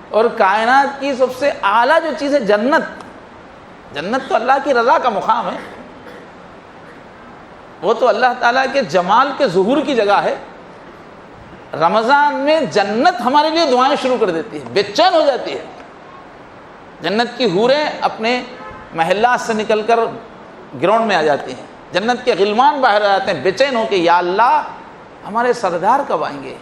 اور کائنات کی سب سے اعلیٰ جو چیز ہے جنت, جنت تو اللہ کی رضا کا مقام ہے, وہ تو اللہ تعالیٰ کے جمال کے ظہور کی جگہ ہے. رمضان میں جنت ہمارے لیے دعائیں شروع کر دیتی ہے, بے چین ہو جاتی ہے. جنت کی حوریں اپنے محلات سے نکل کر گراؤنڈ میں آ جاتی ہیں, جنت کے غلمان باہر آ جاتے ہیں بے چین ہو کے, یا اللہ ہمارے سردار کب آئیں گے,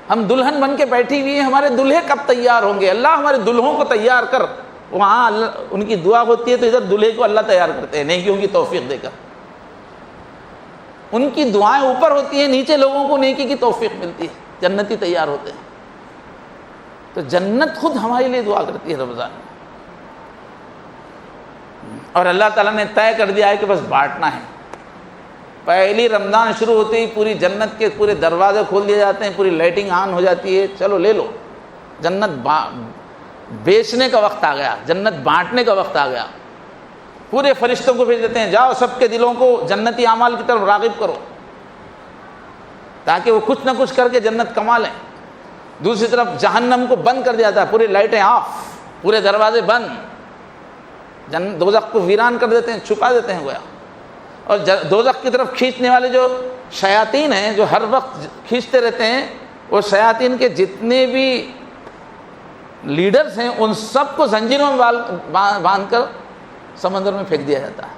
ہم دلہن بن کے بیٹھی ہوئی ہیں, ہمارے دلہے کب تیار ہوں گے, اللہ ہمارے دلہوں کو تیار کر. وہاں اللہ ان کی دعا ہوتی ہے تو ادھر دلہے کو اللہ تیار کرتے ہیں نیکیوں کی توفیق دے کر. ان کی دعائیں اوپر ہوتی ہیں, نیچے لوگوں کو نیکی کی توفیق ملتی ہے, جنتی تیار ہوتے ہیں. تو جنت خود ہمارے لیے دعا کرتی ہے رمضان میں. اور اللہ تعالیٰ نے طے کر دیا ہے کہ بس بانٹنا ہے. پہلی رمضان شروع ہوتے ہی پوری جنت کے پورے دروازے کھول دیے جاتے ہیں, پوری لائٹنگ آن ہو جاتی ہے, چلو لے لو, جنت بیچنے کا وقت آ گیا, جنت بانٹنے کا وقت آ گیا. پورے فرشتوں کو بھیج دیتے ہیں, جاؤ سب کے دلوں کو جنتی اعمال کی طرف راغب کرو تاکہ وہ کچھ نہ کچھ کر کے جنت کما لیں. دوسری طرف جہنم کو بند کر دیا جاتا ہے, پوری لائٹیں آف, پورے دروازے بند, دوزخ کو ویران کر دیتے ہیں, چھپا دیتے ہیں گویا. اور دوزخ کی طرف کھینچنے والے جو شیاطین ہیں جو ہر وقت کھینچتے رہتے ہیں, وہ شیاطین کے جتنے بھی لیڈرز ہیں ان سب کو زنجیروں میں باندھ کر سمندر میں پھینک دیا جاتا ہے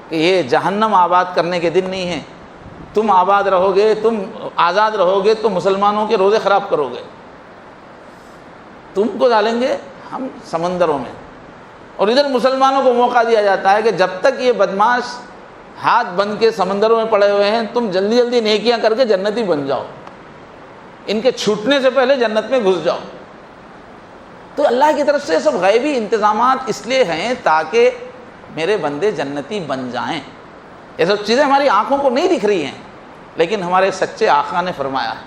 کہ یہ جہنم آباد کرنے کے دن نہیں ہیں, تم آباد رہو گے, تم آزاد رہو گے تو مسلمانوں کے روزے خراب کرو گے, تم کو ڈالیں گے ہم سمندروں میں. اور ادھر مسلمانوں کو موقع دیا جاتا ہے کہ جب تک یہ بدماش ہاتھ بن کے سمندروں میں پڑے ہوئے ہیں تم جلدی جلدی نیکیاں کر کے جنتی بن جاؤ, ان کے چھوٹنے سے پہلے جنت میں گھس جاؤ. تو اللہ کی طرف سے سب غیبی انتظامات اس لیے ہیں تاکہ میرے بندے جنتی بن جائیں. یہ سب چیزیں ہماری آنکھوں کو نہیں دکھ رہی ہیں, لیکن ہمارے سچے آقا نے فرمایا ہے,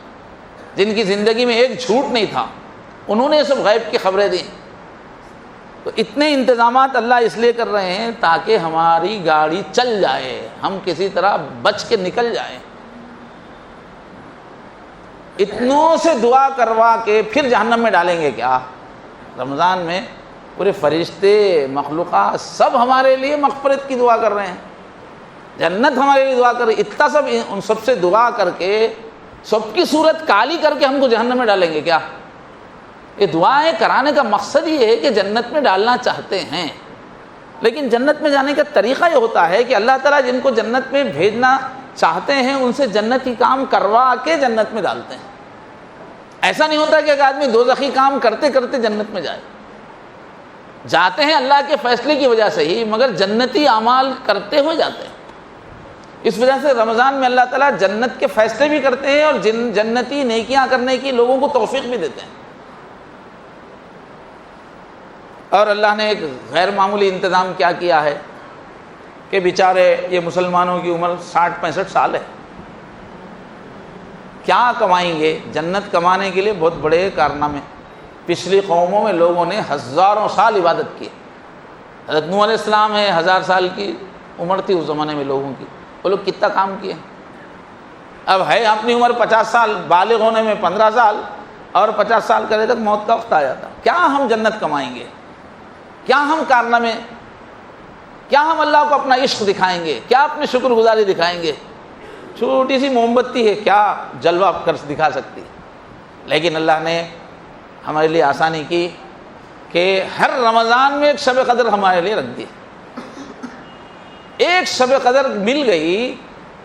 جن کی زندگی میں ایک جھوٹ نہیں تھا, انہوں نے یہ سب غیب کی خبریں دیں. تو اتنے انتظامات اللہ اس لیے کر رہے ہیں تاکہ ہماری گاڑی چل جائے, ہم کسی طرح بچ کے نکل جائیں. اتنوں سے دعا کروا کے پھر جہنم میں ڈالیں گے کیا؟ رمضان میں پورے فرشتے, مخلوقات سب ہمارے لیے مغفرت کی دعا کر رہے ہیں, جنت ہمارے لیے دعا کر رہی ہے. اتنا سب ان سب سے دعا کر کے سب کی صورت کالی کر کے ہم کو جہنم میں ڈالیں گے کیا؟ یہ دعائیں کرانے کا مقصد یہ ہے کہ جنت میں ڈالنا چاہتے ہیں, لیکن جنت میں جانے کا طریقہ یہ ہوتا ہے کہ اللہ تعالیٰ جن کو جنت میں بھیجنا چاہتے ہیں ان سے جنتی کام کروا کے جنت میں ڈالتے ہیں. ایسا نہیں ہوتا کہ ایک آدمی دوزخی کام کرتے کرتے جنت میں جائے. جاتے ہیں اللہ کے فیصلے کی وجہ سے ہی, مگر جنتی اعمال کرتے ہوئے جاتے ہیں. اس وجہ سے رمضان میں اللہ تعالیٰ جنت کے فیصلے بھی کرتے ہیں اور جنتی نیکیاں کرنے کی لوگوں کو توفیق بھی دیتے ہیں۔ اور اللہ نے ایک غیر معمولی انتظام کیا کیا ہے کہ بیچارے یہ مسلمانوں کی عمر 60-65 سال ہے، کیا کمائیں گے؟ جنت کمانے کے لیے بہت بڑے کارنامے۔ پچھلی قوموں میں لوگوں نے ہزاروں سال عبادت کی۔ حضرت نوح علیہ السلام ہے، 1000 سال کی عمر تھی اس زمانے میں لوگوں کی، وہ لوگ کتنا کام کیے۔ اب ہے اپنی عمر 50 سال، بالغ ہونے میں 15 سال، اور 50 سال کرے تک موت کا وقت آ جاتا۔ کیا ہم جنت کمائیں گے؟ کیا ہم کارنامے، کیا ہم اللہ کو اپنا عشق دکھائیں گے؟ کیا اپنی شکر گزاری دکھائیں گے؟ چھوٹی سی موم بتی ہے، کیا جلوہ کر دکھا سکتی؟ لیکن اللہ نے ہمارے لیے آسانی کی کہ ہر رمضان میں ایک شب قدر ہمارے لیے رکھ دی۔ ایک شب قدر مل گئی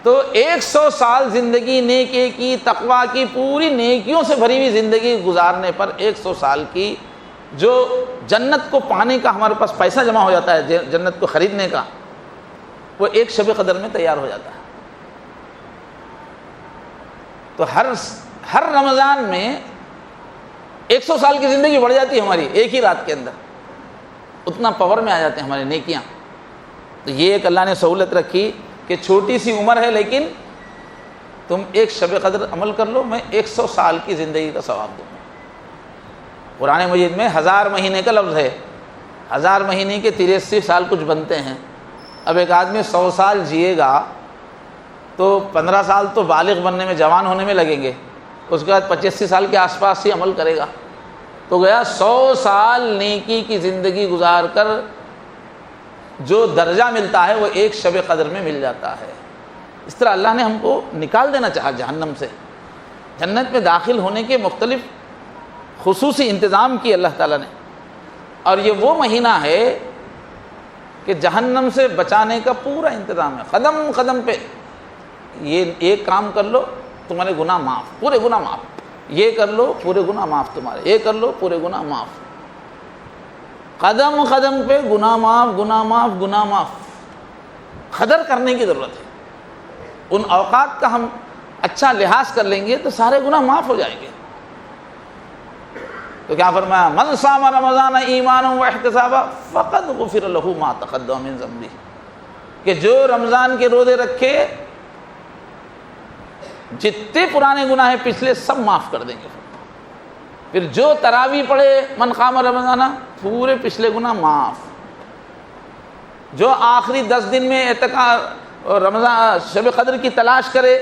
تو 100 سال زندگی نیکی کی، تقویٰ کی، پوری نیکیوں سے بھری ہوئی زندگی گزارنے پر 100 سال کی جو جنت کو پانے کا ہمارے پاس پیسہ جمع ہو جاتا ہے، جنت کو خریدنے کا، وہ ایک شب قدر میں تیار ہو جاتا ہے۔ تو ہر رمضان میں 100 سال کی زندگی بڑھ جاتی ہے ہماری ایک ہی رات کے اندر، اتنا پاور میں آ جاتے ہیں ہماری نیکیاں۔ تو یہ ایک اللہ نے سہولت رکھی کہ چھوٹی سی عمر ہے لیکن تم ایک شب قدر عمل کر لو، میں 100 سال کی زندگی کا ثواب دوں گا۔ قرآن مجید میں 1000 مہینے کا لفظ ہے، 1000 مہینے کے 83 سال کچھ بنتے ہیں۔ اب ایک آدمی 100 سال جیے گا تو 15 سال تو بالغ بننے میں، جوان ہونے میں لگیں گے، اس کے بعد 85 سال کے آس پاس ہی عمل کرے گا، تو گیا 100 سال نیکی کی زندگی گزار کر جو درجہ ملتا ہے وہ ایک شب قدر میں مل جاتا ہے۔ اس طرح اللہ نے ہم کو نکال دینا چاہا جہنم سے، جنت میں داخل ہونے کے مختلف خصوصی انتظام کیے اللہ تعالیٰ نے۔ اور یہ وہ مہینہ ہے کہ جہنم سے بچانے کا پورا انتظام ہے، قدم قدم پہ یہ ایک کام کر لو تمہارے گناہ معاف، پورے گناہ معاف، یہ کر لو پورے گناہ معاف تمہارے، یہ کر لو پورے گناہ معاف، قدم قدم پہ گناہ معاف، گناہ معاف، گناہ معاف۔ قدر کرنے کی ضرورت ہے، ان اوقات کا ہم اچھا لحاظ کر لیں گے تو سارے گناہ معاف ہو جائیں گے۔ تو کیا فرمایا؟ من صام رمضان ایمانا واحتسابا فقد غفر له ما تقدم من ذنبہ، کہ جو رمضان کے روزے رکھے جتنے پرانے گناہ ہیں پچھلے سب معاف کر دیں گے۔ پھر جو تراویح پڑھے من قام رمضان، پورے پچھلے گناہ معاف۔ جو آخری 10 دن میں اعتکاف رمضان شب قدر کی تلاش کرے،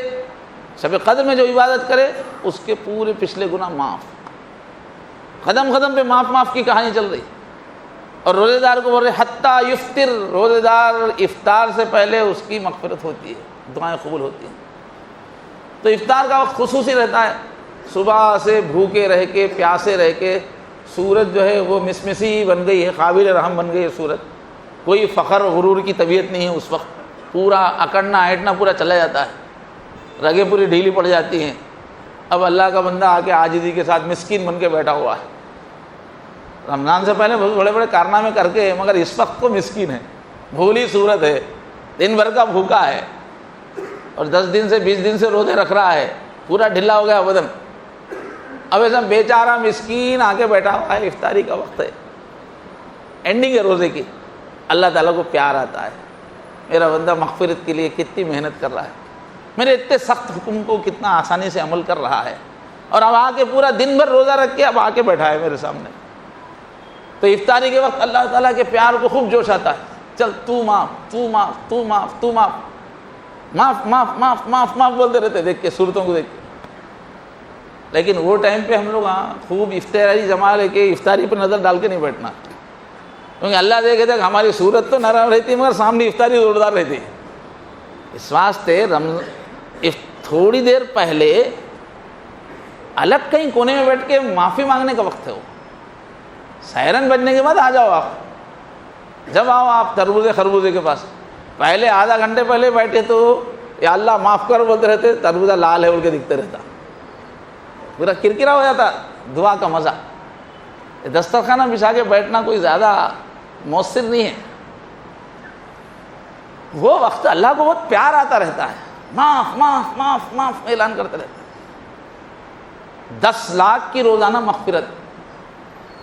شب قدر میں جو عبادت کرے، اس کے پورے پچھلے گناہ معاف۔ قدم قدم پہ معاف معاف کی کہانی چل رہی۔ اور روزے دار کو بول رہے حتیٰ یفطر، روزے دار افطار سے پہلے اس کی مغفرت ہوتی ہے، دعائیں قبول ہوتی ہیں۔ تو افطار کا وقت خصوصی رہتا ہے، صبح سے بھوکے رہ کے، پیاسے رہ کے، سورج جو ہے وہ مسمسی بن گئی ہے، قابل رحم بن گئی ہے سورج، کوئی فخر غرور کی طبیعت نہیں ہے اس وقت، پورا اکڑنا ہیٹنا پورا چلا جاتا ہے، رگیں پوری ڈھیلی پڑ جاتی ہیں۔ اب اللہ کا بندہ آ کے عاجزی کے ساتھ مسکین بن کے بیٹھا ہوا ہے، رمضان سے پہلے بہت بڑے بڑے کارنامے کر کے، مگر اس وقت تو مسکین ہے، بھولی صورت ہے، دن بھر کا بھوکا ہے، اور 10 دن سے 20 دن سے روزے رکھ رہا ہے، پورا ڈھلا ہو گیا بدن۔ اب ایسا بیچارہ مسکین آ کے بیٹھا ہوا ہے، افطاری کا وقت ہے، اینڈنگ ہے روزے کی، اللہ تعالیٰ کو پیار آتا ہے، میرا بندہ مغفرت کے لیے کتنی محنت کر رہا ہے، میرے اتنے سخت حکم کو کتنا آسانی سے عمل کر رہا ہے، اور اب آ کے پورا دن بھر روزہ رکھ کے اب آ کے بیٹھا ہے میرے سامنے۔ تو افطاری کے وقت اللہ تعالیٰ کے پیار کو خوب جوش آتا ہے، چل تو معاف، تو معاف، تو معاف، تو معاف، معاف معاف معاف معاف معاف بولتے رہتے دیکھ کے، صورتوں کو دیکھ کے۔ لیکن وہ ٹائم پہ ہم لوگ خوب افطاری جما لے کے افطاری پہ نظر ڈال کے نہیں بیٹھنا، کیونکہ اللہ دیکھے تک ہماری صورت تو نرم رہتی مگر سامنے افطاری زوردار رہتی ہے۔ اس واسطے تھوڑی دیر پہلے الگ کہیں کونے میں بیٹھ کے معافی مانگنے کا وقت ہے، وہ سائرن بجنے کے بعد آ جاؤ آپ، جب آؤ آپ تربوزے خربوزے کے پاس، پہلے آدھا گھنٹے پہلے بیٹھے تو یا اللہ معاف کر بولتے رہتے، تربوزہ لال ہے بول کے دکھتے رہتا، پورا کرکرا ہو جاتا، دعا کا مزہ۔ دسترخوانہ بچھا کے بیٹھنا کوئی زیادہ مؤثر نہیں ہے، وہ وقت اللہ کو بہت پیار آتا رہتا ہے، معاف معاف معاف معاف اعلان کرتے رہتا ہے۔ 10 لاکھ کی روزانہ مغفرت،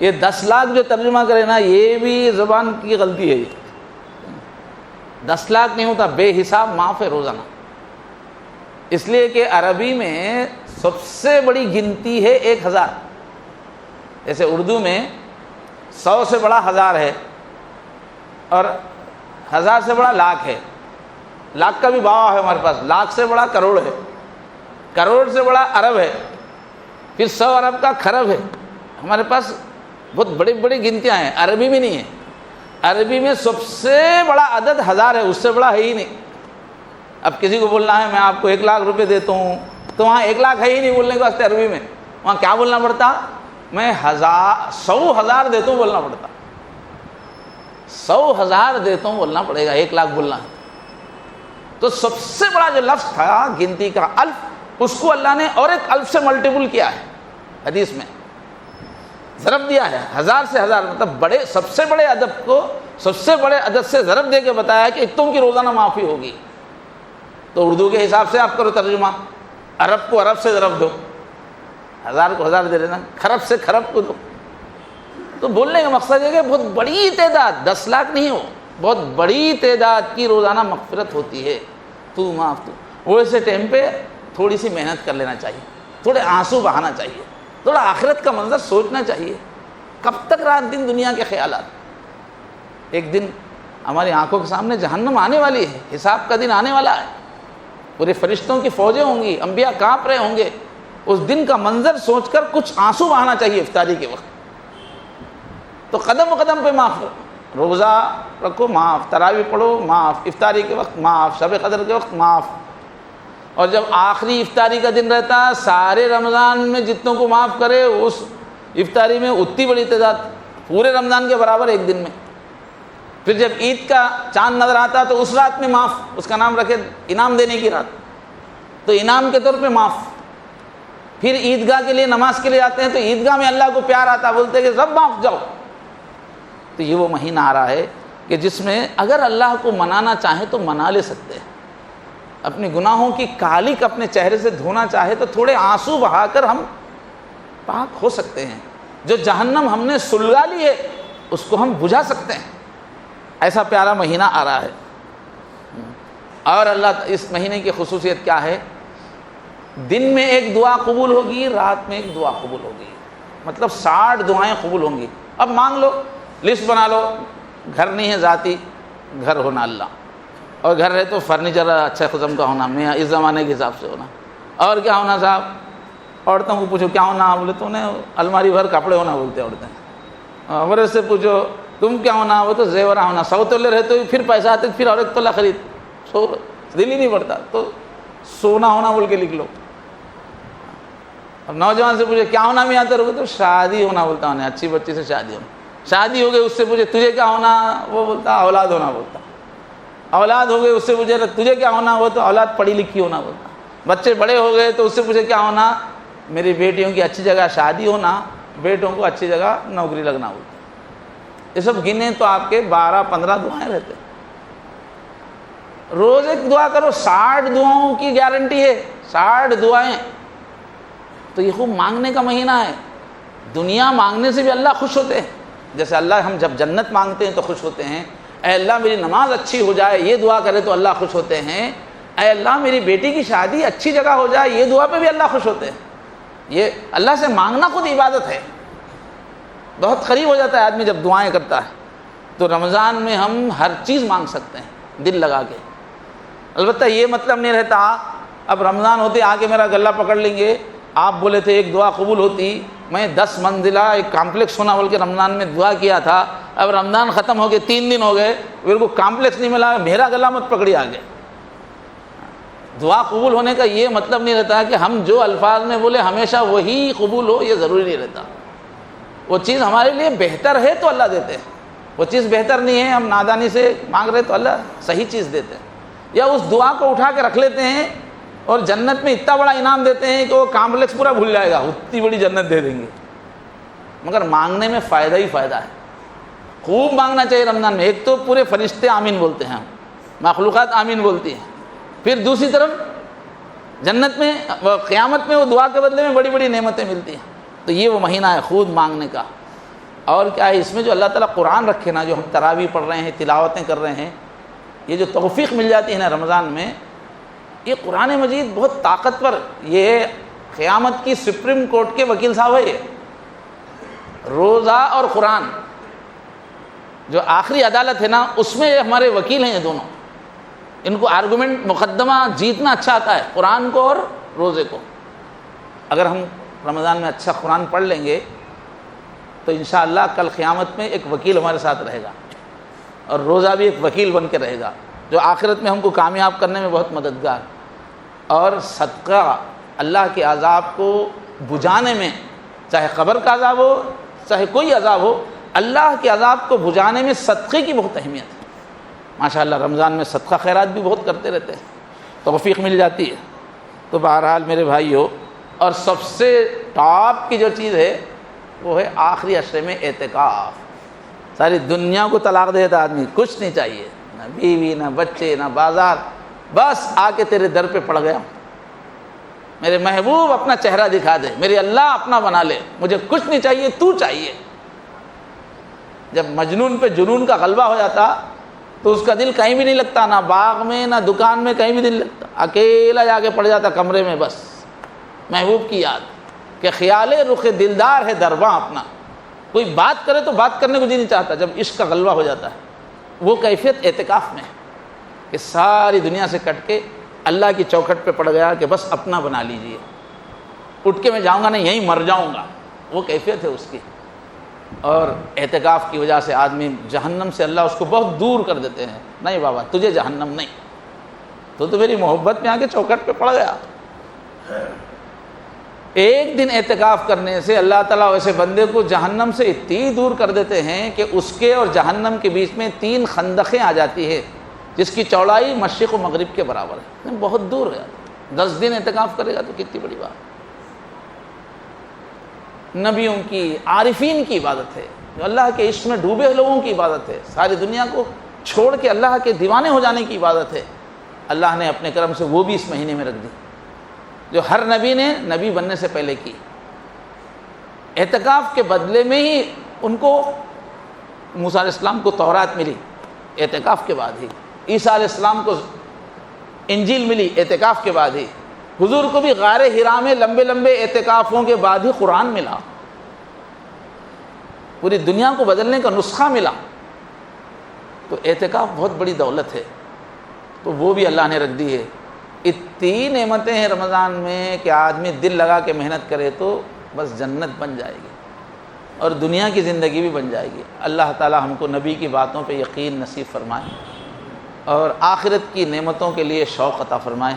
یہ 10 لاکھ جو ترجمہ کرے نا یہ بھی زبان کی غلطی ہے، یہ 10 لاکھ نہیں ہوتا، بے حساب معاف ہے روزانہ، اس لیے کہ عربی میں سب سے بڑی گنتی ہے 1000، جیسے اردو میں 100 سے بڑا 1000 ہے اور 1000 سے بڑا لاکھ ہے، لاکھ کا بھی باوا ہے ہمارے پاس، لاکھ سے بڑا کروڑ ہے، کروڑ سے بڑا ارب ہے، پھر 100 ارب کا کھرب ہے، ہمارے پاس بہت بڑی بڑی گنتیاں ہیں، عربی میں نہیں ہے، عربی میں سب سے بڑا عدد 1000 ہے، اس سے بڑا ہے ہی نہیں۔ اب کسی کو بولنا ہے میں آپ کو 1 لاکھ روپے دیتا ہوں تو وہاں 1 لاکھ ہے ہی نہیں بولنے کے واسطے عربی میں، وہاں کیا بولنا پڑتا؟ میں 100,000 دیتا ہوں بولنا پڑتا، 100,000 دیتا ہوں بولنا پڑے گا، 1 لاکھ بولنا ہے۔ تو سب سے بڑا جو لفظ تھا گنتی کا الف، اس کو اللہ نے اور ایک الف سے ملٹیپل کیا ہے، حدیث میں ضرب دیا ہے، 1000 سے 1000، مطلب بڑے سب سے بڑے عدد کو سب سے بڑے عدد سے ضرب دے کے بتایا کہ اتوں کی روزانہ معافی ہوگی۔ تو اردو کے حساب سے آپ کرو ترجمہ، عرب کو عرب سے ضرب دو، 1000 کو 1000 دے دینا، کھرب سے کھرب کو دو۔ تو بولنے کا مقصد ہے کہ بہت بڑی تعداد، 10 لاکھ نہیں ہو، بہت بڑی تعداد کی روزانہ مغفرت ہوتی ہے، تو معاف تو۔ وہ ایسے ٹائم پہ تھوڑی سی محنت کر لینا چاہیے، تھوڑے آنسو بہانا چاہیے، تھوڑا آخرت کا منظر سوچنا چاہیے، کب تک رات دن دنیا کے خیالات۔ ایک دن ہماری آنکھوں کے سامنے جہنم آنے والی ہے، حساب کا دن آنے والا ہے، پورے فرشتوں کی فوجیں ہوں گی، انبیاء کانپ رہے ہوں گے، اس دن کا منظر سوچ کر کچھ آنسو بہانا چاہیے افطاری کے وقت۔ تو قدم قدم پہ معاف کرو، روزہ رکھو معاف، تراویح پڑھو معاف، افطاری کے وقت معاف، شب قدر کے وقت معاف، اور جب آخری افطاری کا دن رہتا سارے رمضان میں جتنوں کو معاف کرے اس افطاری میں اتنی بڑی تعداد، پورے رمضان کے برابر ایک دن میں۔ پھر جب عید کا چاند نظر آتا تو اس رات میں معاف، اس کا نام رکھے انعام دینے کی رات، تو انعام کے طور پہ معاف۔ پھر عیدگاہ کے لیے نماز کے لیے آتے ہیں تو عیدگاہ میں اللہ کو پیار آتا، بولتے کہ سب معاف جاؤ۔ تو یہ وہ مہینہ آ رہا ہے کہ جس میں اگر اللہ کو منانا چاہیں تو منا لے سکتے ہیں، اپنے گناہوں کی کالک اپنے چہرے سے دھونا چاہے تو تھوڑے آنسو بہا کر ہم پاک ہو سکتے ہیں، جو جہنم ہم نے سلگا لی ہے اس کو ہم بجھا سکتے ہیں۔ ایسا پیارا مہینہ آ رہا ہے، اور اللہ اس مہینے کی خصوصیت کیا ہے؟ دن میں ایک دعا قبول ہوگی، رات میں ایک دعا قبول ہوگی، مطلب 60 دعائیں قبول ہوں گی۔ اب مانگ لو، لسٹ بنا لو، گھر نہیں ہے ذاتی، گھر ہونا اللہ، اور گھر ہے تو فرنیچر اچھے قسم کا ہونا، میں اس زمانے کے حساب سے ہونا، اور کیا ہونا صاحب؟ عورتوں کو پوچھو کیا ہونا، بولے تو انہیں الماری بھر کپڑے ہونا بولتے ہیں عورتیں۔ عورت سے پوچھو تم کیا ہونا، وہ تو زیورہ ہونا، 100 تولے رہتے پھر پیسہ آتے پھر اور ایک تولہ خرید، دل ہی نہیں پڑتا تو سونا ہونا بول کے لکھ لو۔ اب نوجوان سے پوچھے کیا ہونا میں آتے رہو تو شادی ہونا بولتا انہیں، اچھی بچی سے شادی ہونا، شادی ہو گئی اس سے پوچھے تجھے کیا ہونا، وہ بولتا اولاد ہونا بولتا، اولاد ہو گئے اس سے پوچھے تجھے کیا ہونا، وہ تو اولاد پڑھی لکھی ہونا بولتا، بچے بڑے ہو گئے تو اس سے پوچھے کیا ہونا، میری بیٹیوں کی اچھی جگہ شادی ہونا، بیٹوں کو اچھی جگہ نوکری لگنا بولتا۔ یہ سب گنے تو آپ کے 12-15 دعائیں رہتے، روز ایک دعا کرو، 60 دعاؤں کی گارنٹی ہے، 60 دعائیں۔ تو یہ خوب مانگنے کا مہینہ ہے، دنیا مانگنے سے بھی اللہ خوش ہوتے ہیں، جیسے اللہ ہم جب جنت مانگتے ہیں تو خوش ہوتے ہیں، اے اللہ میری نماز اچھی ہو جائے یہ دعا کرے تو اللہ خوش ہوتے ہیں، اے اللہ میری بیٹی کی شادی اچھی جگہ ہو جائے یہ دعا پہ بھی اللہ خوش ہوتے ہیں۔ یہ اللہ سے مانگنا خود عبادت ہے، بہت قریب ہو جاتا ہے آدمی جب دعائیں کرتا ہے۔ تو رمضان میں ہم ہر چیز مانگ سکتے ہیں دل لگا کے، البتہ یہ مطلب نہیں رہتا اب رمضان ہوتے آ کے میرا گلہ پکڑ لیں گے، آپ بولے تھے ایک دعا قبول ہوتی، میں 10 منزلہ ایک کامپلیکس ہونا بول کے رمضان میں دعا کیا تھا، اب رمضان ختم ہو گئے 3 دن ہو گئے میرے کو کامپلیکس نہیں ملا، میرا گلہ مت پکڑی آگے۔ دعا قبول ہونے کا یہ مطلب نہیں رہتا کہ ہم جو الفاظ میں بولے ہمیشہ وہی قبول ہو، یہ ضروری نہیں رہتا۔ وہ چیز ہمارے لیے بہتر ہے تو اللہ دیتے ہیں، وہ چیز بہتر نہیں ہے ہم نادانی سے مانگ رہے تو اللہ صحیح چیز دیتے ہیں، یا اس دعا کو اٹھا کے رکھ لیتے ہیں اور جنت میں اتنا بڑا انعام دیتے ہیں کہ وہ کامپلیکس پورا بھول جائے گا، اتنی بڑی جنت دے دیں گے۔ مگر مانگنے میں فائدہ ہی فائدہ ہے، خوب مانگنا چاہیے رمضان میں۔ ایک تو پورے فرشتے آمین بولتے ہیں ہم، مخلوقات آمین بولتی ہیں. پھر دوسری طرف جنت میں قیامت میں وہ دعا کے بدلے میں بڑی بڑی نعمتیں ملتی ہیں. تو یہ وہ مہینہ ہے خود مانگنے کا. اور کیا ہے اس میں جو اللہ تعالیٰ قرآن رکھے نا، جو ہم تراویح پڑھ رہے ہیں، تلاوتیں کر رہے ہیں، یہ جو توفیق مل جاتی ہے نا رمضان میں، یہ قرآن مجید بہت طاقتور، یہ قیامت کی سپریم کورٹ کے وکیل صاحب ہے. یہ روزہ اور قرآن جو آخری عدالت ہے نا، اس میں ہمارے وکیل ہیں یہ دونوں. ان کو آرگومنٹ مقدمہ جیتنا اچھا آتا ہے، قرآن کو اور روزے کو. اگر ہم رمضان میں اچھا قرآن پڑھ لیں گے تو انشاءاللہ کل قیامت میں ایک وکیل ہمارے ساتھ رہے گا، اور روزہ بھی ایک وکیل بن کے رہے گا جو آخرت میں ہم کو کامیاب کرنے میں بہت مددگار. اور صدقہ اللہ کے عذاب کو بجھانے میں، چاہے قبر کا عذاب ہو چاہے کوئی عذاب ہو، اللہ کے عذاب کو بجھانے میں صدقے کی بہت اہمیت ہے. ماشاءاللہ رمضان میں صدقہ خیرات بھی بہت کرتے رہتے ہیں، توفیق مل جاتی ہے. تو بہرحال میرے بھائیو، اور سب سے ٹاپ کی جو چیز ہے وہ ہے آخری عشرے میں اعتکاف. ساری دنیا کو طلاق دیتا آدمی، کچھ نہیں چاہیے، نہ بیوی نہ بچے نہ بازار، بس آ کے تیرے در پہ پڑ گیا. میرے محبوب اپنا چہرہ دکھا دے، میرے اللہ اپنا بنا لے، مجھے کچھ نہیں چاہیے، تو چاہیے. جب مجنون پہ جنون کا غلبہ ہو جاتا تو اس کا دل کہیں بھی نہیں لگتا، نہ باغ میں نہ دکان میں، کہیں بھی دل لگتا. اکیلا جا کے پڑ جاتا کمرے میں، بس محبوب کی یاد کہ خیال رخ دلدار ہے درباں اپنا. کوئی بات کرے تو بات کرنے کو جی نہیں چاہتا جب عشق کا غلبہ ہو جاتا ہے. وہ کیفیت اعتکاف میں ہے کہ ساری دنیا سے کٹ کے اللہ کی چوکھٹ پہ پڑ گیا کہ بس اپنا بنا لیجئے، اٹھ کے میں جاؤں گا نہیں، یہیں مر جاؤں گا. وہ کیفیت ہے اس کی. اور اعتکاف کی وجہ سے آدمی جہنم سے اللہ اس کو بہت دور کر دیتے ہیں. نہیں بابا تجھے جہنم نہیں، تو میری محبت میں آ کے چوکھٹ پہ پڑ گیا. ایک دن اعتکاف کرنے سے اللہ تعالیٰ ویسے بندے کو جہنم سے اتنی دور کر دیتے ہیں کہ اس کے اور جہنم کے بیچ میں 3 خندقیں آ جاتی ہے جس کی چوڑائی مشرق و مغرب کے برابر ہے. بہت دور ہے. 10 دن اعتکاف کرے گا تو کتنی بڑی بات. نبیوں کی، عارفین کی عبادت ہے، جو اللہ کے عشق میں ڈوبے لوگوں کی عبادت ہے. ساری دنیا کو چھوڑ کے اللہ کے دیوانے ہو جانے کی عبادت ہے. اللہ نے اپنے کرم سے وہ بھی اس مہینے میں رکھ دی جو ہر نبی نے نبی بننے سے پہلے کی. اعتکاف کے بدلے میں ہی ان کو موسیٰ علیہ السلام کو تورات ملی، اعتکاف کے بعد ہی. عیسیٰ علیہ السلام کو انجیل ملی، اعتکاف کے بعد ہی. حضور کو بھی غار حرا میں لمبے لمبے اعتکافوں کے بعد ہی قرآن ملا. پوری دنیا کو بدلنے کا نسخہ ملا. تو اعتکاف بہت بڑی دولت ہے، تو وہ بھی اللہ نے رکھ دی ہے. اتنی نعمتیں ہیں رمضان میں کہ آدمی دل لگا کے محنت کرے تو بس جنت بن جائے گی اور دنیا کی زندگی بھی بن جائے گی. اللہ تعالی ہم کو نبی کی باتوں پہ یقین نصیب فرمائے اور آخرت کی نعمتوں کے لیے شوق عطا فرمائے.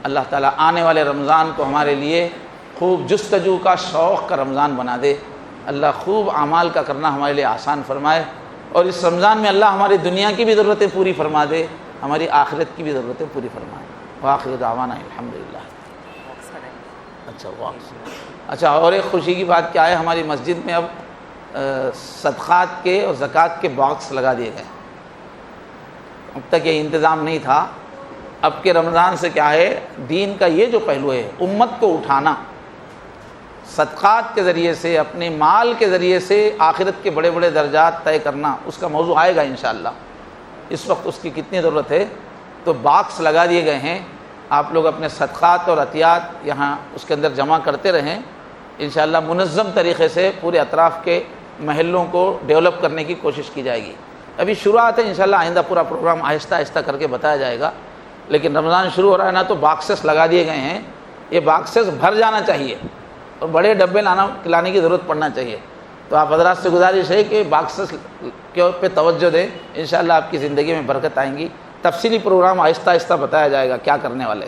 اللہ تعالیٰ آنے والے رمضان کو ہمارے لیے خوب جستجو کا، شوق کا رمضان بنا دے. اللہ خوب اعمال کا کرنا ہمارے لیے آسان فرمائے، اور اس رمضان میں اللہ ہماری دنیا کی بھی ضرورتیں پوری فرما دے، ہماری آخرت کی بھی ضرورتیں پوری فرمائے. وآخر دعوانا الحمدللہ. اچھا اور ایک خوشی کی بات کیا ہے، ہماری مسجد میں اب صدقات کے اور زکوٰۃ کے باکس لگا دیے گئے. اب تک یہ انتظام نہیں تھا. اب کے رمضان سے کیا ہے، دین کا یہ جو پہلو ہے، امت کو اٹھانا، صدقات کے ذریعے سے، اپنے مال کے ذریعے سے آخرت کے بڑے بڑے درجات طے کرنا، اس کا موضوع آئے گا انشاءاللہ. اس وقت اس کی کتنی ضرورت ہے. تو باکس لگا دیے گئے ہیں، آپ لوگ اپنے صدقات اور عطیات یہاں اس کے اندر جمع کرتے رہیں. انشاءاللہ منظم طریقے سے پورے اطراف کے محلوں کو ڈیولپ کرنے کی کوشش کی جائے گی. ابھی شروعات ہے، انشاءاللہ آئندہ پورا پروگرام آہستہ آہستہ کر کے بتایا جائے گا. لیکن رمضان شروع ہو رہا ہے نا، تو باکسز لگا دیے گئے ہیں. یہ باکسز بھر جانا چاہیے اور بڑے ڈبے لانے کی ضرورت پڑنا چاہیے. تو آپ حضرات سے گزارش ہے کہ باکسز کے پہ توجہ دیں، انشاءاللہ آپ کی زندگی میں برکت آئیں گی. تفصیلی پروگرام آہستہ آہستہ بتایا جائے گا کیا کرنے والے.